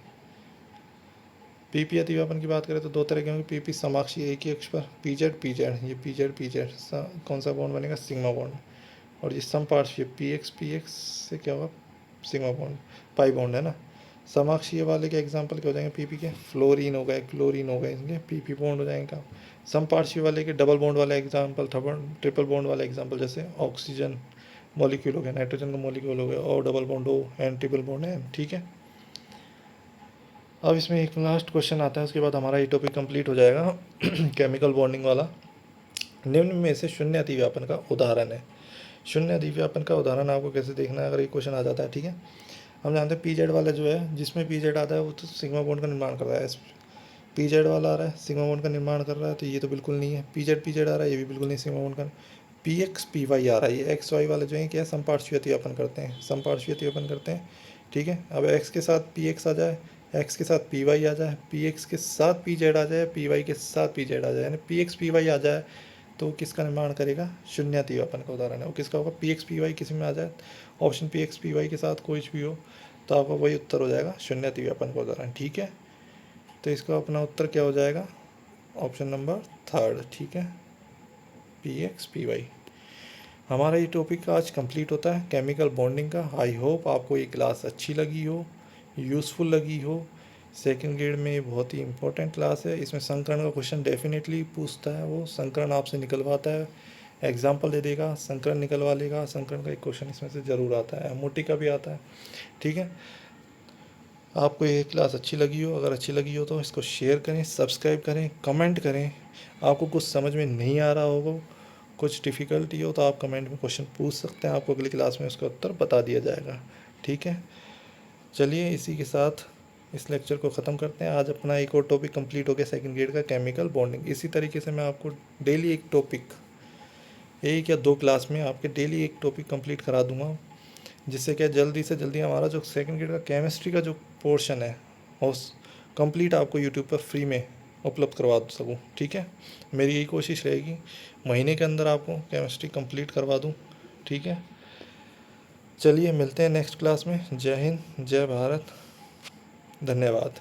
पीपी अतिव्यापन की बात करें तो दो तरह के होंगे, पीपी समाक्षी एक ही अक्ष पर, पीजेड पीजेड, ये पीजेड कौन सा बॉन्ड बनेगा, सिग्मा बॉन्ड। और ये समपार्श्वीय पी एक्स से क्या होगा, सिग्मा बॉन्ड, पाई बॉन्ड, है ना। समाक्षीय वाले के एग्जाम्पल क्या हो जाएंगे, पीपी के, फ्लोरीन हो गए, क्लोरीन हो गए, इनके पीपी बॉन्ड हो जाएंगे। समपार्श्वीय वाले के डबल बॉन्ड वाला एग्जाम्पल, ट्रिपल बॉन्ड वाला एग्जाम्पल, जैसे ऑक्सीजन मॉलिक्यूल हो गया, नाइट्रोजन का मॉलिक्यूल हो गया, और डबल बॉन्ड हो एंड ट्रिपल बॉन्ड है। ठीक है, अब इसमें एक लास्ट क्वेश्चन आता है, उसके बाद हमारा ये टॉपिक कंप्लीट हो जाएगा केमिकल बॉन्डिंग वाला। निम्न में से शून्य अतिव्यापन का उदाहरण है। शून्य अतिव्यापन का उदाहरण आपको कैसे देखना है, अगर ये क्वेश्चन आ जाता है। ठीक है, हम जानते हैं पीजेड वाला जो है, जिसमें पीजेड आता है वो तो सिग्मा बॉन्ड का निर्माण कर रहा है। पीजेड वाला आ रहा है, सिग्मा बॉन्ड का निर्माण कर रहा है, तो ये तो बिल्कुल नहीं है। पीजेड आ रहा है, ये भी बिल्कुल नहीं सिग्मा बॉन्ड का। पी एक्स पी वाई आ रहा है, ये एक्स वाई वाले जो है क्या, समपार्श्वीय अतिव्यापन करते हैं, समपार्श्वीय अतिव्यापन करते हैं। ठीक है, अब एक्स के साथ पी एक्स आ जाए, एक्स के साथ पी वाई आ जाए, पी एक्स के साथ पी जेड आ जाए, पी वाई के साथ पी जेड आ जाए, यानी पी एक्स पी वाई आ जाए, तो किसका निर्माण करेगा, शून्य अतिव्यापन का उदाहरण है। वो किसका होगा, पी एक्स पी वाई किसी में आ जाए, option P X P Y के साथ कोई भी हो, तो आपका वही उत्तर हो जाएगा, शून्य अतिव्यापन का उदाहरण। ठीक है, तो इसका अपना उत्तर क्या हो जाएगा, ऑप्शन नंबर 3। ठीक है, पी एक्स पी वाई। हमारा ये टॉपिक आज कंप्लीट होता है केमिकल बॉन्डिंग का। आई होप आपको ये क्लास अच्छी लगी हो, यूज़फुल लगी हो। सेकंड ग्रेड में ये बहुत ही इंपॉर्टेंट क्लास है, इसमें संकरण का क्वेश्चन डेफिनेटली पूछता है, वो संकरण आपसे निकलवाता है, एग्जाम्पल दे देगा, संकरण निकलवा लेगा। संकरण का एक क्वेश्चन इसमें से ज़रूर आता है, मोटी का भी आता है। ठीक है, आपको ये क्लास अच्छी लगी हो, अगर अच्छी लगी हो तो इसको शेयर करें, सब्सक्राइब करें, कमेंट करें। आपको कुछ समझ में नहीं आ रहा होगा, कुछ डिफ़िकल्टी हो तो आप कमेंट में क्वेश्चन पूछ सकते हैं, आपको अगली क्लास में उसका उत्तर बता दिया जाएगा। ठीक है, चलिए इसी के साथ इस लेक्चर को ख़त्म करते हैं। आज अपना एक और टॉपिक कंप्लीट हो गया सेकंड ग्रेड का, केमिकल बॉन्डिंग। इसी तरीके से मैं आपको डेली एक टॉपिक, एक या दो क्लास में आपके डेली एक टॉपिक कंप्लीट करा दूंगा, जिससे क्या जल्दी से जल्दी हमारा जो सेकंड ग्रेड का केमिस्ट्री का जो पोर्शन है, उस कंप्लीट आपको यूट्यूब पर फ्री में उपलब्ध करवा सकूँ। ठीक है, मेरी यही कोशिश रहेगी महीने के अंदर आपको केमिस्ट्री कंप्लीट करवा दूँ। ठीक है, चलिए मिलते हैं नेक्स्ट क्लास में। जय हिंद, जय भारत, धन्यवाद।